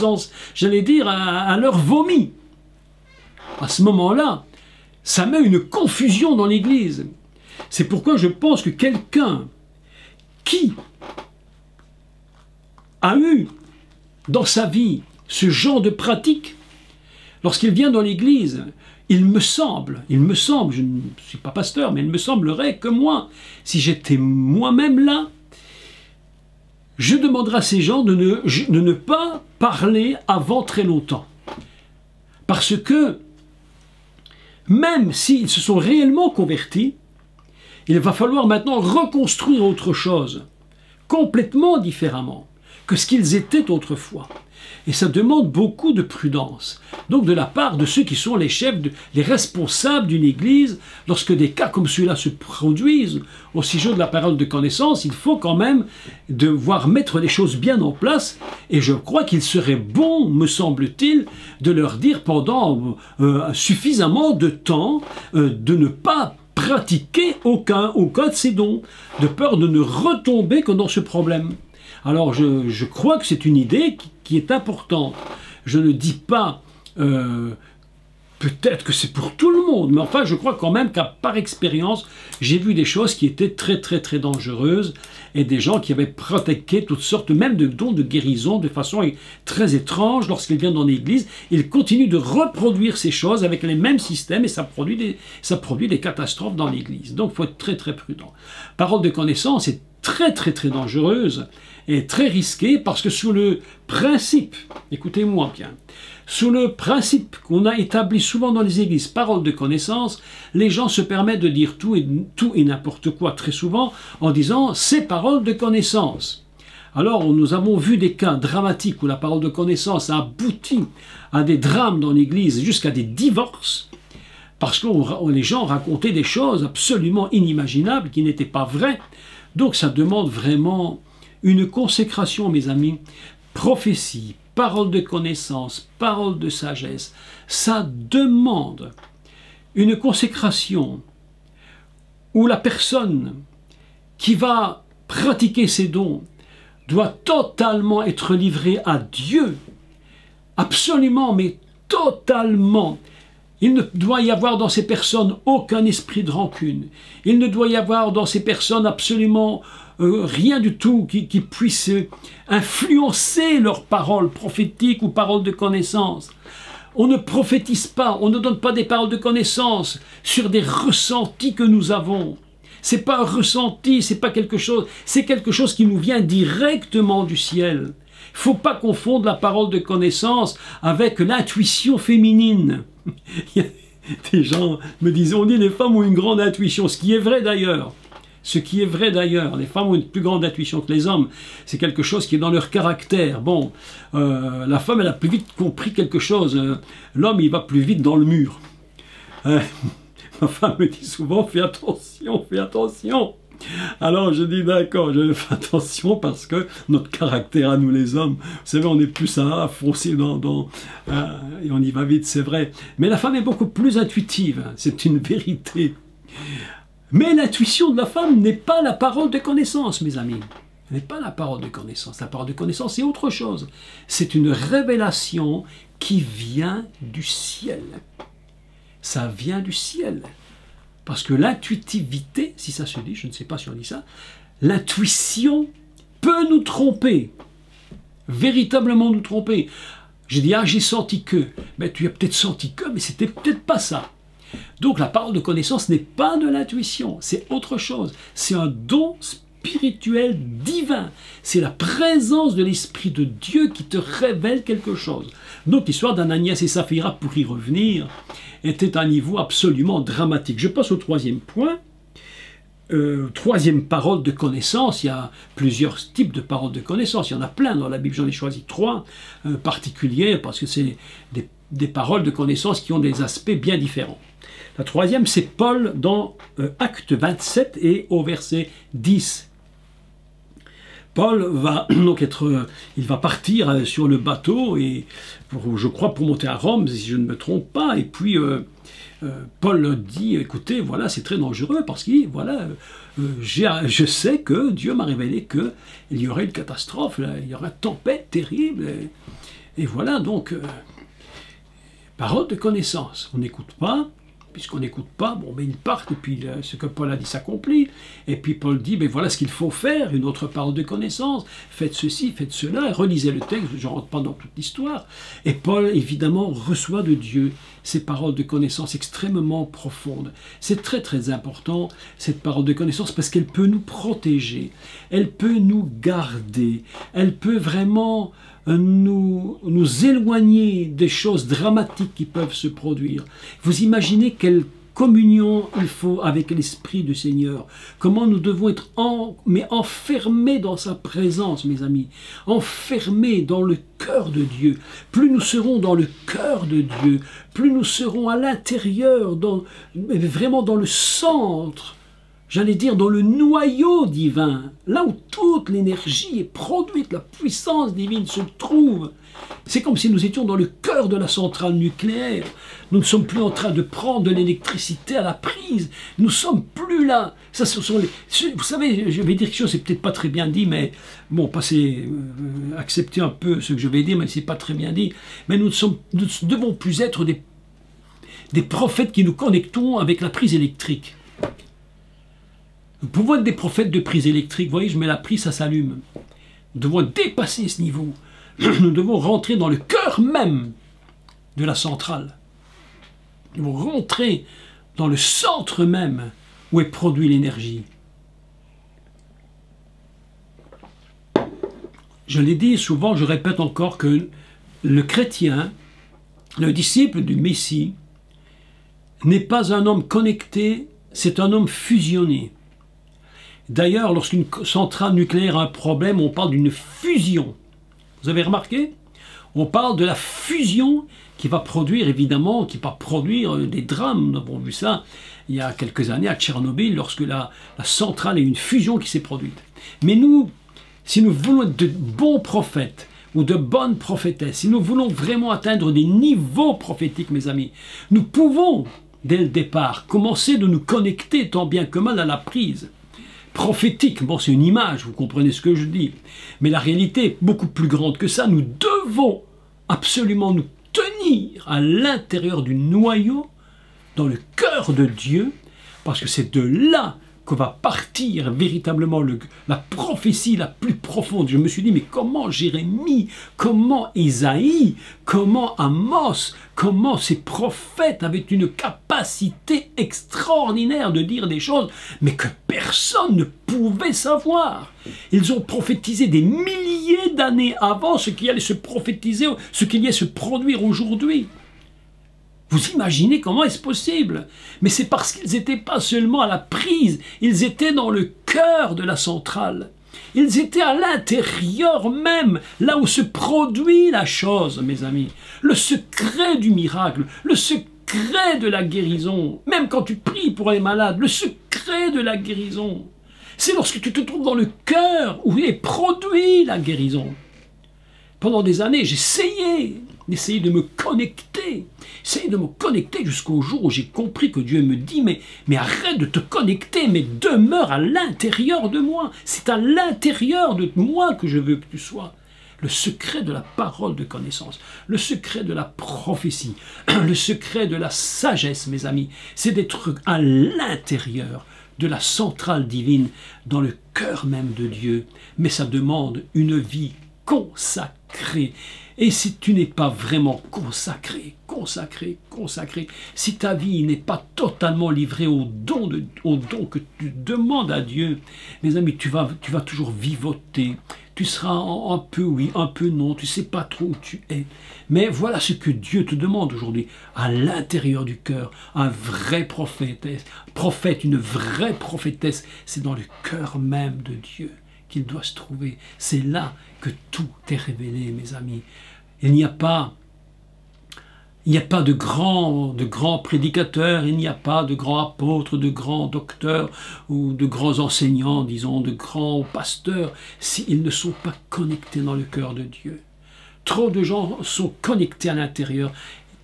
j'allais dire, à leur vomi. À ce moment-là, ça met une confusion dans l'Église. C'est pourquoi je pense que quelqu'un qui a eu dans sa vie ce genre de pratique, lorsqu'il vient dans l'Église, il me semble, je ne suis pas pasteur, mais il me semblerait que moi, si j'étais moi-même là, je demanderais à ces gens de ne pas parler avant très longtemps. Parce que, même s'ils se sont réellement convertis, il va falloir maintenant reconstruire autre chose, complètement différemment que ce qu'ils étaient autrefois. Et ça demande beaucoup de prudence. Donc de la part de ceux qui sont les chefs, les responsables d'une église, lorsque des cas comme celui-là se produisent, au sujet de la parole de connaissance, il faut quand même devoir mettre les choses bien en place. Et je crois qu'il serait bon, me semble-t-il, de leur dire pendant suffisamment de temps de ne pas pratiquer aucun de ces dons, de peur de ne retomber que dans ce problème. Alors je crois que c'est une idée qui est importante. Je ne dis pas peut-être que c'est pour tout le monde, mais enfin je crois quand même qu'à par expérience, j'ai vu des choses qui étaient très très très dangereuses et des gens qui avaient pratiqué toutes sortes même de dons de guérison de façon très étrange lorsqu'ils viennent dans l'église. Ils continuent de reproduire ces choses avec les mêmes systèmes et ça produit des catastrophes dans l'église. Donc il faut être très très prudent. Parole de connaissance est très très très dangereuse et très risquée parce que sous le principe, écoutez-moi bien, sous le principe qu'on a établi souvent dans les églises, parole de connaissance, les gens se permettent de dire tout et n'importe quoi très souvent en disant c'est parole de connaissance. Alors nous avons vu des cas dramatiques où la parole de connaissance a abouti à des drames dans l'église jusqu'à des divorces parce que les gens racontaient des choses absolument inimaginables qui n'étaient pas vraies. Donc ça demande vraiment une consécration, mes amis. Prophétie, parole de connaissance, parole de sagesse, ça demande une consécration où la personne qui va pratiquer ces dons doit totalement être livrée à Dieu, absolument, mais totalement. Il ne doit y avoir dans ces personnes aucun esprit de rancune. Il ne doit y avoir dans ces personnes absolument rien du tout qui puisse influencer leurs paroles prophétiques ou paroles de connaissance. On ne prophétise pas, on ne donne pas des paroles de connaissance sur des ressentis que nous avons. C'est pas un ressenti, c'est pas quelque chose, c'est quelque chose qui nous vient directement du ciel. Il ne faut pas confondre la parole de connaissance avec l'intuition féminine. Des gens me disent, on dit les femmes ont une grande intuition, ce qui est vrai d'ailleurs. Ce qui est vrai d'ailleurs, les femmes ont une plus grande intuition que les hommes, c'est quelque chose qui est dans leur caractère. Bon, la femme elle a plus vite compris quelque chose, l'homme il va plus vite dans le mur. Ma femme me dit souvent, fais attention, fais attention. Alors je dis d'accord, je fais attention parce que notre caractère à nous les hommes, vous savez, on est plus à foncer et on y va vite, c'est vrai. Mais la femme est beaucoup plus intuitive, hein, c'est une vérité. Mais l'intuition de la femme n'est pas la parole de connaissance, mes amis. Elle n'est pas la parole de connaissance. La parole de connaissance, c'est autre chose. C'est une révélation qui vient du ciel. Ça vient du ciel. Parce que l'intuitivité, si ça se dit, je ne sais pas si on dit ça, l'intuition peut nous tromper. Véritablement nous tromper. J'ai dit, ah, j'ai senti que. Mais tu as peut-être senti que, mais c'était peut-être pas ça. Donc la parole de connaissance n'est pas de l'intuition, c'est autre chose. C'est un don spirituel divin. C'est la présence de l'Esprit de Dieu qui te révèle quelque chose. Donc l'histoire d'Ananias et Saphira, pour y revenir, était à un niveau absolument dramatique. Je passe au troisième point. troisième parole de connaissance. Il y a plusieurs types de paroles de connaissance. Il y en a plein dans la Bible. J'en ai choisi 3 particuliers parce que c'est des paroles de connaissance qui ont des aspects bien différents. La troisième, c'est Paul dans Acte 27 et au verset 10. Paul va donc il va partir sur le bateau, et je crois pour monter à Rome, si je ne me trompe pas, et puis Paul dit, écoutez, voilà, c'est très dangereux, parce que voilà, je sais que Dieu m'a révélé qu'il y aurait une catastrophe, il y aurait une tempête terrible, et voilà, donc, parole de connaissance, on n'écoute pas. Puisqu'on n'écoute pas, bon, mais ils partent, et puis ce que Paul a dit s'accomplit. Et puis Paul dit, mais voilà ce qu'il faut faire, une autre parole de connaissance, faites ceci, faites cela, et relisez le texte, je ne rentre pas dans toute l'histoire. Et Paul, évidemment, reçoit de Dieu ces paroles de connaissance extrêmement profondes. C'est très très important, cette parole de connaissance, parce qu'elle peut nous protéger, elle peut nous garder, elle peut vraiment nous éloigner des choses dramatiques qui peuvent se produire. Vous imaginez quelle communion il faut avec l'Esprit du Seigneur, comment nous devons être enfermés dans sa présence, mes amis, enfermés dans le cœur de Dieu. Plus nous serons dans le cœur de Dieu, plus nous serons à l'intérieur, vraiment dans le centre, j'allais dire dans le noyau divin, là où toute l'énergie est produite, la puissance divine se trouve. C'est comme si nous étions dans le cœur de la centrale nucléaire. Nous ne sommes plus en train de prendre de l'électricité à la prise. Nous ne sommes plus là. Ça, ce sont vous savez, je vais dire quelque chose, c'est peut-être pas très bien dit, mais bon, acceptez un peu ce que je vais dire, mais c'est pas très bien dit. Mais nous ne devons plus être des prophètes qui nous connectons avec la prise électrique. Nous pouvons être des prophètes de prise électrique. Vous voyez, je mets la prise, ça s'allume. Nous devons dépasser ce niveau. Nous devons rentrer dans le cœur même de la centrale. Nous devons rentrer dans le centre même où est produite l'énergie. Je l'ai dit souvent, je répète encore que le chrétien, le disciple du Messie, n'est pas un homme connecté, c'est un homme fusionné. D'ailleurs, lorsqu'une centrale nucléaire a un problème, on parle d'une fusion. Vous avez remarqué? On parle de la fusion qui va produire, évidemment, qui va produire des drames. Nous avons vu ça il y a quelques années à Tchernobyl, lorsque la centrale est une fusion qui s'est produite. Mais nous, si nous voulons être de bons prophètes, ou de bonnes prophétesses, si nous voulons vraiment atteindre des niveaux prophétiques, mes amis, nous pouvons, dès le départ, commencer de nous connecter tant bien que mal à la prise prophétique. Bon, c'est une image, vous comprenez ce que je dis. Mais la réalité est beaucoup plus grande que ça. Nous devons absolument nous tenir à l'intérieur du noyau, dans le cœur de Dieu, parce que c'est de là que va partir véritablement la prophétie la plus profonde. Je me suis dit, mais comment Jérémie, comment Isaïe, comment Amos, comment ces prophètes avaient une capacité extraordinaire de dire des choses, mais que personne ne pouvait savoir. Ils ont prophétisé des milliers d'années avant ce qui allait se prophétiser, ce qui allait se produire aujourd'hui. Vous imaginez comment est-ce possible? Mais c'est parce qu'ils n'étaient pas seulement à la prise, ils étaient dans le cœur de la centrale. Ils étaient à l'intérieur même, là où se produit la chose, mes amis. Le secret du miracle, le secret de la guérison. Même quand tu pries pour les malades, le secret de la guérison. C'est lorsque tu te trouves dans le cœur où est produit la guérison. Pendant des années, j'essayais d'essayer de me connecter, jusqu'au jour où j'ai compris que Dieu me dit, mais arrête de te connecter, mais demeure à l'intérieur de moi. C'est à l'intérieur de moi que je veux que tu sois. Le secret de la parole de connaissance, le secret de la prophétie, le secret de la sagesse, mes amis, c'est d'être à l'intérieur de la centrale divine, dans le cœur même de Dieu. Mais ça demande une vie consacré. Et si tu n'es pas vraiment consacré, si ta vie n'est pas totalement livrée au don que tu demandes à Dieu, mes amis, tu vas toujours vivoter, tu seras un peu oui, un peu non, tu ne sais pas trop où tu es. Mais voilà ce que Dieu te demande aujourd'hui, à l'intérieur du cœur. Un vrai prophète, une vraie prophétesse, c'est dans le cœur même de Dieu qu'il doit se trouver. C'est là que tout est révélé, mes amis. Il n'y a pas de grands prédicateurs, il n'y a pas de grands apôtres, de grands docteurs ou de grands enseignants, disons, de grands pasteurs, s'ils ne sont pas connectés dans le cœur de Dieu. Trop de gens sont connectés à l'intérieur,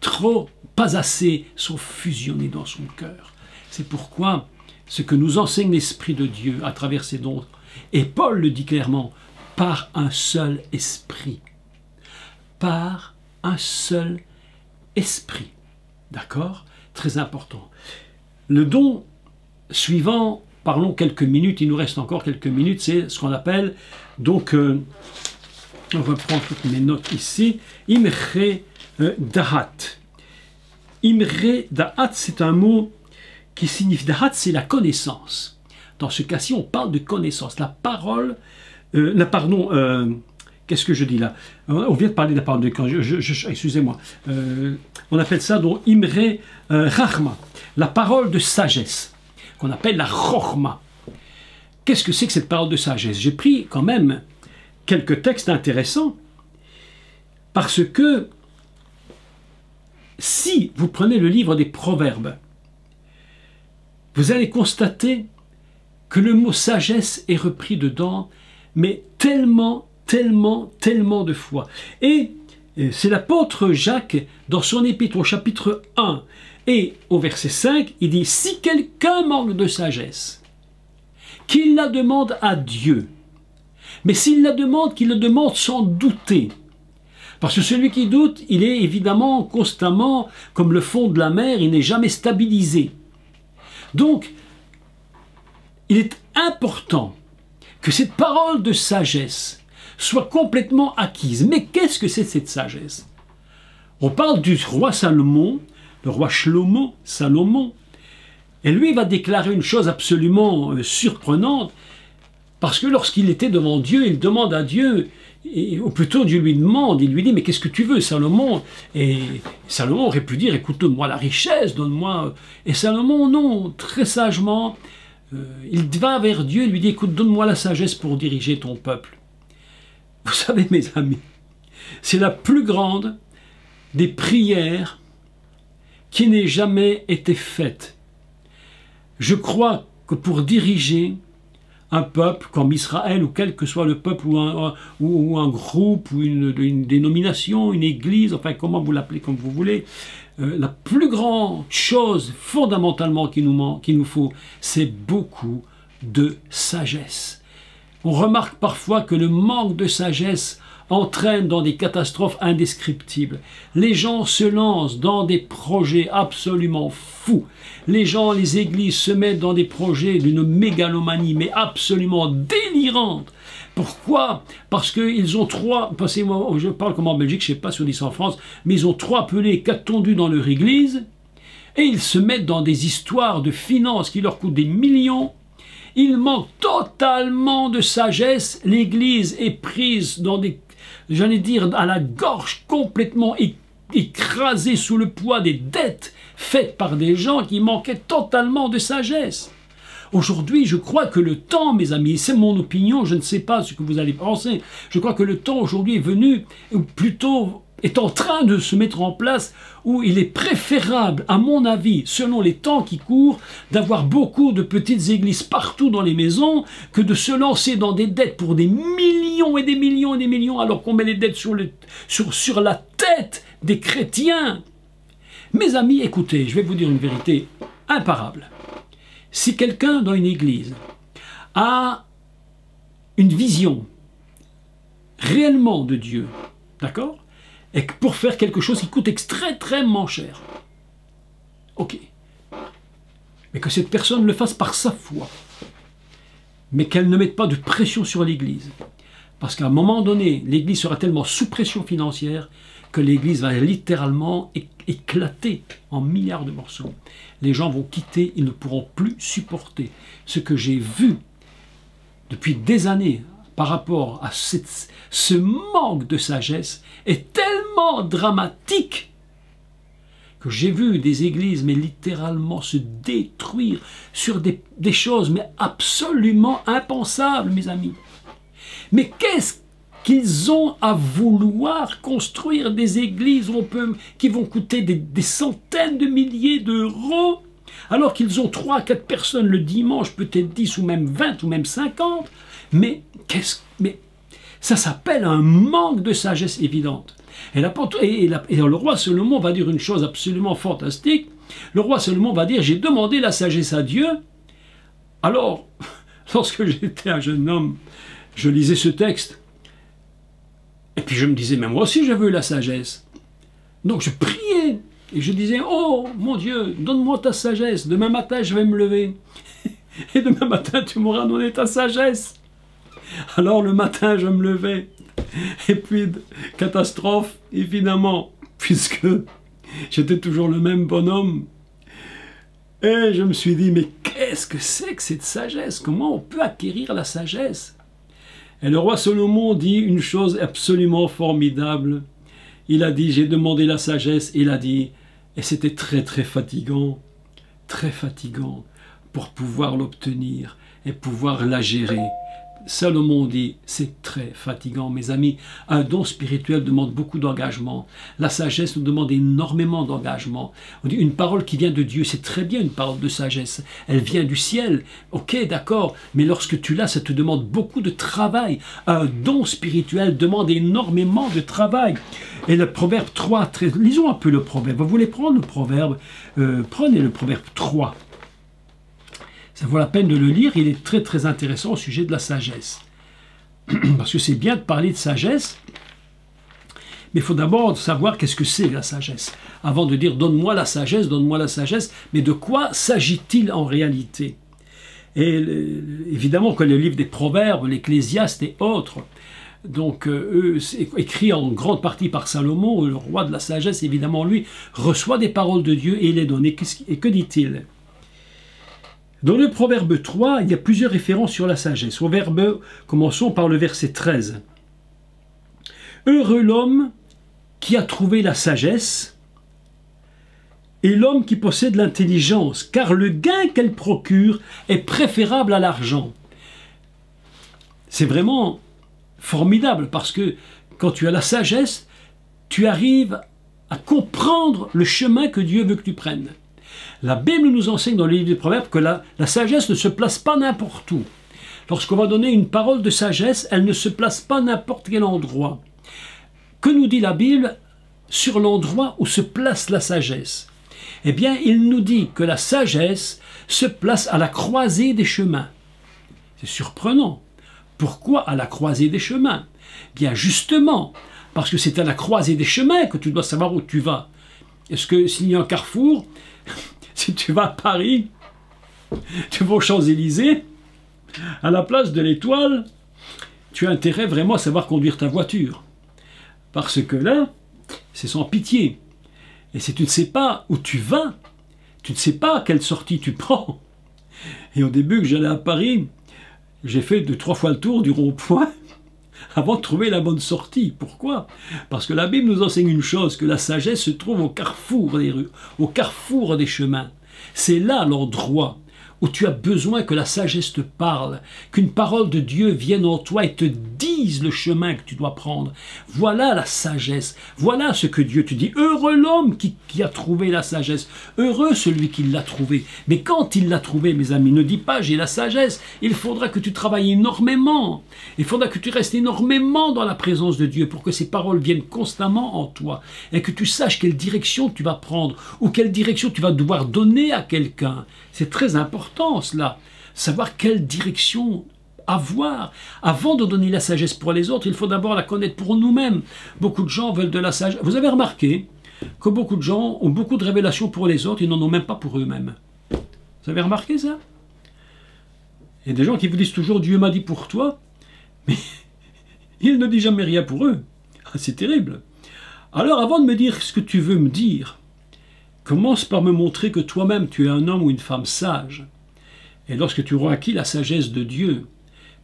trop, pas assez, sont fusionnés dans son cœur. C'est pourquoi ce que nous enseigne l'Esprit de Dieu à travers ses dons, et Paul le dit clairement, par un seul esprit. Par un seul esprit. D'accord? Très important. Le don suivant, parlons quelques minutes, il nous reste encore quelques minutes, c'est ce qu'on appelle, donc, on reprend toutes mes notes ici, Imre Dahat. Imre Dahat, c'est un mot qui signifie, Dahat, c'est la connaissance. Dans ce cas-ci, on parle de connaissance. La parole, qu'est-ce que je dis là? On vient de parler de la parole de quand. Excusez-moi. On appelle ça donc Imre Rachma, la parole de sagesse, qu'on appelle la Chochma. Qu'est-ce que c'est que cette parole de sagesse? J'ai pris quand même quelques textes intéressants, parce que si vous prenez le livre des Proverbes, vous allez constater que le mot sagesse est repris dedans, mais tellement de fois. Et c'est l'apôtre Jacques, dans son épître au chapitre 1 et au verset 5, il dit « Si quelqu'un manque de sagesse, qu'il la demande à Dieu. Mais s'il la demande, qu'il la demande sans douter. Parce que celui qui doute, il est évidemment constamment, comme le fond de la mer, il n'est jamais stabilisé. Donc, il est important que cette parole de sagesse soit complètement acquise. Mais qu'est-ce que c'est cette sagesse? On parle du roi Salomon, le roi Salomon, et lui va déclarer une chose absolument surprenante, parce que lorsqu'il était devant Dieu, il demande à Dieu, ou plutôt Dieu lui demande, il lui dit « Mais qu'est-ce que tu veux, Salomon ?» Et Salomon aurait pu dire « Écoute-moi la richesse, donne-moi... » Et Salomon, non, très sagement, il va vers Dieu et lui dit « Écoute, donne-moi la sagesse pour diriger ton peuple. » Vous savez, mes amis, c'est la plus grande des prières qui n'ait jamais été faite. Je crois que pour diriger un peuple comme Israël, ou quel que soit le peuple, ou un groupe, ou une dénomination, une église, enfin comment vous l'appelez comme vous voulez, la plus grande chose fondamentalement qu'il nous faut, c'est beaucoup de sagesse. On remarque parfois que le manque de sagesse entraîne dans des catastrophes indescriptibles. Les gens se lancent dans des projets absolument fous. Les gens, les églises se mettent dans des projets d'une mégalomanie, mais absolument délirante. Pourquoi? Parce qu'ils ont moi je parle comme en Belgique, je ne sais pas si on dit ça en France, mais ils ont trois pelés, quatre tondus dans leur église, et ils se mettent dans des histoires de finances qui leur coûtent des millions. Il manque totalement de sagesse. L'église est prise dans des, j'allais dire, à la gorge, complètement écrasée sous le poids des dettes faites par des gens qui manquaient totalement de sagesse. Aujourd'hui, je crois que le temps, mes amis, c'est mon opinion, je ne sais pas ce que vous allez penser, je crois que le temps aujourd'hui est venu, ou plutôt est en train de se mettre en place, où il est préférable, à mon avis, selon les temps qui courent, d'avoir beaucoup de petites églises partout dans les maisons, que de se lancer dans des dettes pour des millions et des millions et des millions, alors qu'on met les dettes sur la tête des chrétiens. Mes amis, écoutez, je vais vous dire une vérité imparable. Si quelqu'un dans une église a une vision réellement de Dieu, d'accord, et que pour faire quelque chose qui coûte extrêmement cher, ok, mais que cette personne le fasse par sa foi, mais qu'elle ne mette pas de pression sur l'église, parce qu'à un moment donné, l'église sera tellement sous pression financière que l'église va littéralement éclater en milliards de morceaux. Les gens vont quitter, ils ne pourront plus supporter. Ce que j'ai vu depuis des années, par rapport à ce manque de sagesse est tellement dramatique que j'ai vu des églises mais littéralement se détruire sur des choses mais absolument impensables, mes amis. Mais qu'est-ce qu'ils ont à vouloir construire des églises qui vont coûter des centaines de milliers d'euros, alors qu'ils ont 3 à 4 personnes le dimanche, peut-être 10 ou même 20 ou même 50, mais ça s'appelle un manque de sagesse évidente. Et le roi Salomon va dire une chose absolument fantastique. Le roi Salomon va dire, j'ai demandé la sagesse à Dieu. Alors, lorsque j'étais un jeune homme, je lisais ce texte. Et puis je me disais, mais moi aussi je veux la sagesse. Donc je priais. Et je disais, oh mon Dieu, donne-moi ta sagesse. Demain matin, je vais me lever. Et demain matin, tu m'auras donné ta sagesse. Alors le matin, je me levais. Et puis, catastrophe, évidemment, puisque j'étais toujours le même bonhomme. Et je me suis dit, mais qu'est-ce que c'est que cette sagesse? Comment on peut acquérir la sagesse? Et le roi Salomon dit une chose absolument formidable. Il a dit, j'ai demandé la sagesse, il a dit, et c'était très fatigant pour pouvoir l'obtenir et pouvoir la gérer. Salomon dit, c'est très fatigant, mes amis. Un don spirituel demande beaucoup d'engagement. La sagesse nous demande énormément d'engagement. On dit, une parole qui vient de Dieu, c'est très bien une parole de sagesse. Elle vient du ciel. Ok, d'accord, mais lorsque tu l'as, ça te demande beaucoup de travail. Un don spirituel demande énormément de travail. Et le proverbe 3, lisons un peu le proverbe. Vous voulez prendre le proverbe? Prenez le proverbe 3. Ça vaut la peine de le lire, il est très intéressant au sujet de la sagesse. Parce que c'est bien de parler de sagesse, mais il faut d'abord savoir qu'est-ce que c'est la sagesse. Avant de dire donne-moi la sagesse, mais de quoi s'agit-il en réalité? Et évidemment que le livre des Proverbes, l'Ecclésiaste et autres, donc eux, écrit en grande partie par Salomon, le roi de la sagesse, évidemment lui, reçoit des paroles de Dieu et les donne. Et que dit-il? Dans le Proverbe 3, il y a plusieurs références sur la sagesse. Commençons par le verset 13. Heureux l'homme qui a trouvé la sagesse et l'homme qui possède l'intelligence, car le gain qu'elle procure est préférable à l'argent. C'est vraiment formidable parce que quand tu as la sagesse, tu arrives à comprendre le chemin que Dieu veut que tu prennes. La Bible nous enseigne dans le livre des Proverbes que la sagesse ne se place pas n'importe où. Lorsqu'on va donner une parole de sagesse, elle ne se place pas n'importe quel endroit. Que nous dit la Bible sur l'endroit où se place la sagesse? Eh bien, il nous dit que la sagesse se place à la croisée des chemins. C'est surprenant. Pourquoi à la croisée des chemins? Bien justement, parce que c'est à la croisée des chemins que tu dois savoir où tu vas. Est-ce que s'il y a un carrefour, si tu vas à Paris, tu vas aux Champs-Élysées, à la place de l'Étoile, tu as intérêt vraiment à savoir conduire ta voiture. Parce que là, c'est sans pitié. Et si tu ne sais pas où tu vas, tu ne sais pas quelle sortie tu prends. Et au début que j'allais à Paris, j'ai fait 2 ou 3 fois le tour du rond-point avant de trouver la bonne sortie. Pourquoi? Parce que la Bible nous enseigne une chose, que la sagesse se trouve au carrefour des rues, au carrefour des chemins. C'est là l'endroit où tu as besoin que la sagesse te parle, qu'une parole de Dieu vienne en toi et te dise le chemin que tu dois prendre. Voilà la sagesse, voilà ce que Dieu te dit. Heureux l'homme qui a trouvé la sagesse, heureux celui qui l'a trouvé. Mais quand il l'a trouvé, mes amis, ne dis pas j'ai la sagesse, il faudra que tu travailles énormément, il faudra que tu restes énormément dans la présence de Dieu pour que ces paroles viennent constamment en toi et que tu saches quelle direction tu vas prendre ou quelle direction tu vas devoir donner à quelqu'un. C'est très important cela, savoir quelle direction avoir. Avant de donner la sagesse pour les autres, il faut d'abord la connaître pour nous-mêmes. Beaucoup de gens veulent de la sagesse. Vous avez remarqué que beaucoup de gens ont beaucoup de révélations pour les autres, ils n'en ont même pas pour eux-mêmes. Vous avez remarqué ça? Il y a des gens qui vous disent toujours « Dieu m'a dit pour toi », mais il ne dit jamais rien pour eux. C'est terrible. Alors avant de me dire ce que tu veux me dire, commence par me montrer que toi-même tu es un homme ou une femme sage. Et lorsque tu auras acquis la sagesse de Dieu,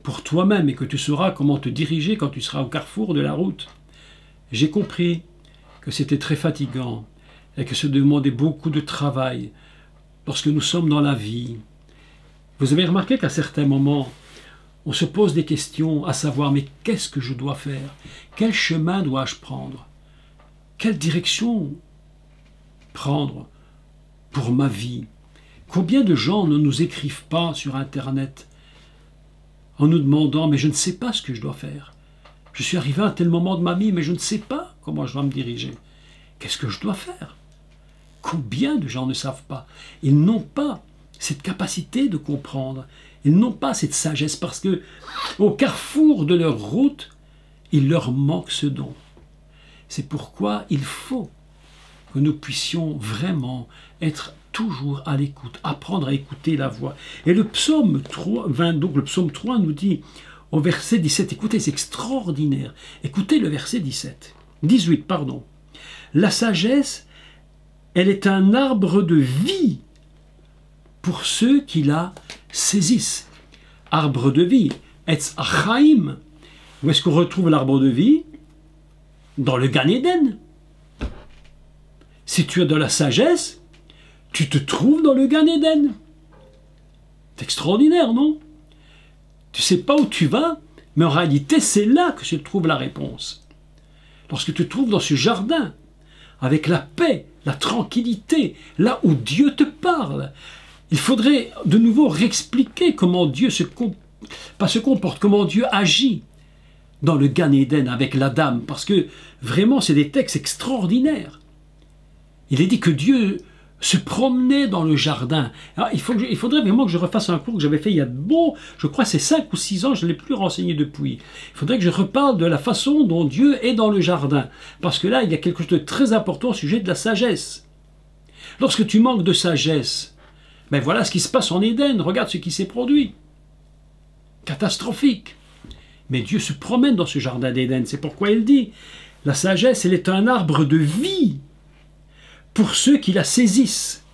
pour toi-même et que tu sauras comment te diriger quand tu seras au carrefour de la route. J'ai compris que c'était très fatigant et que ça demandait beaucoup de travail lorsque nous sommes dans la vie. Vous avez remarqué qu'à certains moments, on se pose des questions à savoir, mais qu'est-ce que je dois faire? Quel chemin dois-je prendre? Quelle direction prendre pour ma vie? Combien de gens ne nous écrivent pas sur Internet en nous demandant, mais je ne sais pas ce que je dois faire. Je suis arrivé à un tel moment de ma vie, mais je ne sais pas comment je dois me diriger. Qu'est-ce que je dois faire? Combien de gens ne savent pas? Ils n'ont pas cette capacité de comprendre. Ils n'ont pas cette sagesse parce que au carrefour de leur route, il leur manque ce don. C'est pourquoi il faut que nous puissions vraiment être toujours à l'écoute, apprendre à écouter la voix. Et le psaume 3, donc le psaume 3 nous dit au verset 17, écoutez, c'est extraordinaire. Écoutez le verset 18, pardon. La sagesse, elle est un arbre de vie pour ceux qui la saisissent. Arbre de vie, Etz Chaim. Où est-ce qu'on retrouve l'arbre de vie? Dans le Gan Eden. Si tu as de la sagesse, tu te trouves dans le Gan Eden. C'est extraordinaire, non? Tu ne sais pas où tu vas, mais en réalité, c'est là que se trouve la réponse. Lorsque tu te trouves dans ce jardin, avec la paix, la tranquillité, là où Dieu te parle, il faudrait de nouveau réexpliquer comment Dieu se comporte, comment Dieu agit dans le Gan Eden avec l'Adam, parce que vraiment, c'est des textes extraordinaires. Il est dit que Dieu se promenait dans le jardin. Alors, il faudrait vraiment que je refasse un cours que j'avais fait il y a je crois c'est 5 ou 6 ans, je ne l'ai plus renseigné depuis. Il faudrait que je reparle de la façon dont Dieu est dans le jardin. Parce que là, il y a quelque chose de très important au sujet de la sagesse. Lorsque tu manques de sagesse, ben voilà ce qui se passe en Éden, regarde ce qui s'est produit. Catastrophique. Mais Dieu se promène dans ce jardin d'Éden, c'est pourquoi il dit, la sagesse, elle est un arbre de vie pour ceux qui la saisissent.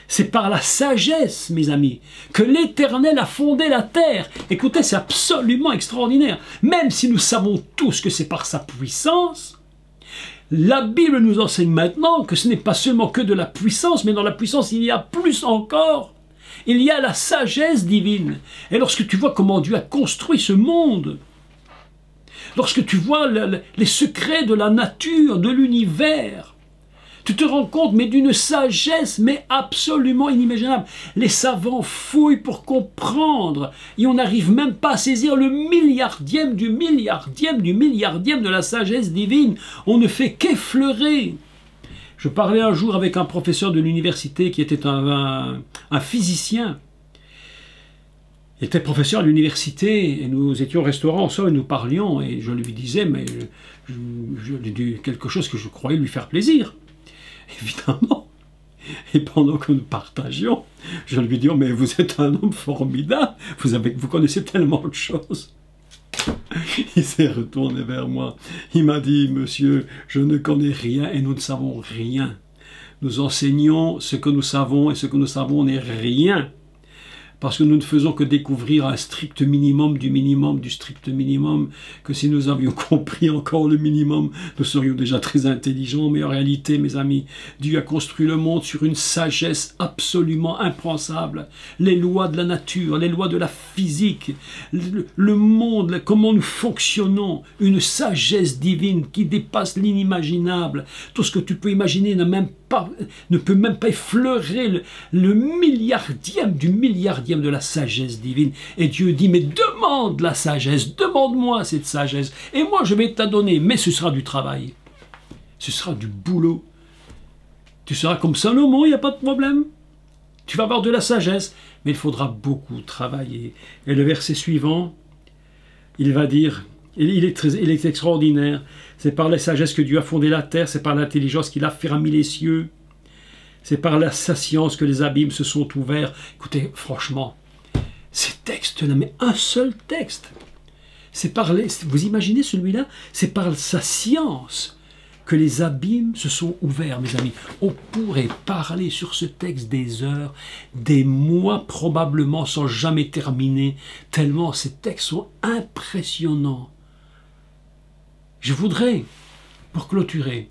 C'est par la sagesse, mes amis, que l'Éternel a fondé la terre. Écoutez, c'est absolument extraordinaire. Même si nous savons tous que c'est par sa puissance, la Bible nous enseigne maintenant que ce n'est pas seulement que de la puissance, mais dans la puissance, il y a plus encore. Il y a la sagesse divine. Et lorsque tu vois comment Dieu a construit ce monde, lorsque tu vois les secrets de la nature, de l'univers, tu te rends compte, mais d'une sagesse, mais absolument inimaginable. Les savants fouillent pour comprendre, et on n'arrive même pas à saisir le milliardième du milliardième du milliardième de la sagesse divine. On ne fait qu'effleurer. Je parlais un jour avec un professeur de l'université qui était un physicien. Il était professeur à l'université, et nous étions au restaurant ensemble, et nous parlions, et je lui disais, mais je lui dis quelque chose que je croyais lui faire plaisir. Évidemment. Et pendant que nous partagions, je lui dis, oh, mais vous êtes un homme formidable, vous connaissez tellement de choses. Il s'est retourné vers moi. Il m'a dit, monsieur, je ne connais rien et nous ne savons rien. Nous enseignons ce que nous savons et ce que nous savons n'est rien. Parce que nous ne faisons que découvrir un strict minimum du strict minimum, que si nous avions compris encore le minimum, nous serions déjà très intelligents. Mais en réalité, mes amis, Dieu a construit le monde sur une sagesse absolument impensable. Les lois de la nature, les lois de la physique, le monde, comment nous fonctionnons, une sagesse divine qui dépasse l'inimaginable. Tout ce que tu peux imaginer ne peut même pas effleurer le milliardième du milliardième de la sagesse divine. Et Dieu dit, mais demande la sagesse, demande-moi cette sagesse, et moi je vais te la donner, mais ce sera du travail, ce sera du boulot. Tu seras comme Salomon, il n'y a pas de problème. Tu vas avoir de la sagesse, mais il faudra beaucoup travailler. Et le verset suivant, il va dire, il est extraordinaire, c'est par la sagesse que Dieu a fondé la terre, c'est par l'intelligence qu'il a fermé les cieux, c'est par la science que les abîmes se sont ouverts. Écoutez, franchement, ces textes-là, mais un seul texte, vous imaginez celui-là, c'est par sa science que les abîmes se sont ouverts, mes amis. On pourrait parler sur ce texte des heures, des mois probablement sans jamais terminer, tellement ces textes sont impressionnants. Je voudrais, pour clôturer,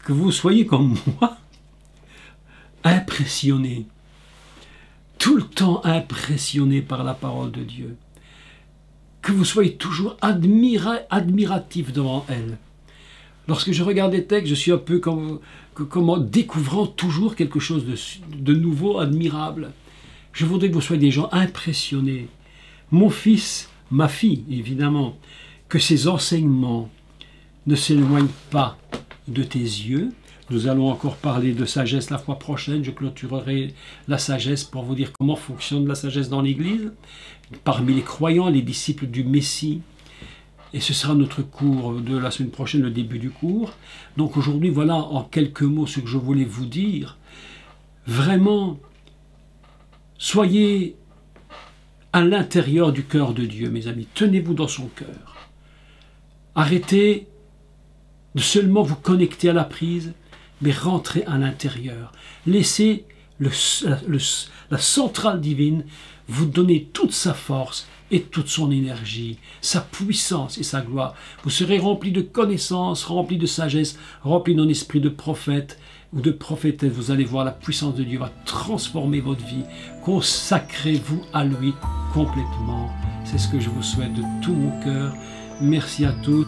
que vous soyez comme moi, impressionnés, tout le temps impressionnés par la parole de Dieu, que vous soyez toujours admiratifs devant elle. Lorsque je regarde les textes, je suis un peu comme en découvrant toujours quelque chose de nouveau, admirable. Je voudrais que vous soyez des gens impressionnés. Mon fils, ma fille, évidemment, que ces enseignements ne s'éloignent pas de tes yeux. Nous allons encore parler de sagesse la fois prochaine. Je clôturerai la sagesse pour vous dire comment fonctionne la sagesse dans l'Église, parmi les croyants, les disciples du Messie. Et ce sera notre cours de la semaine prochaine, le début du cours. Donc aujourd'hui, voilà en quelques mots ce que je voulais vous dire. Vraiment, soyez à l'intérieur du cœur de Dieu, mes amis. Tenez-vous dans son cœur. Arrêtez de seulement vous connecter à la prise, mais rentrez à l'intérieur. Laissez la centrale divine vous donner toute sa force et toute son énergie, sa puissance et sa gloire. Vous serez remplis de connaissances, remplis de sagesse, remplis d'un esprit de prophète ou de prophétesse. Vous allez voir la puissance de Dieu va transformer votre vie. Consacrez-vous à lui complètement. C'est ce que je vous souhaite de tout mon cœur. Merci à tous.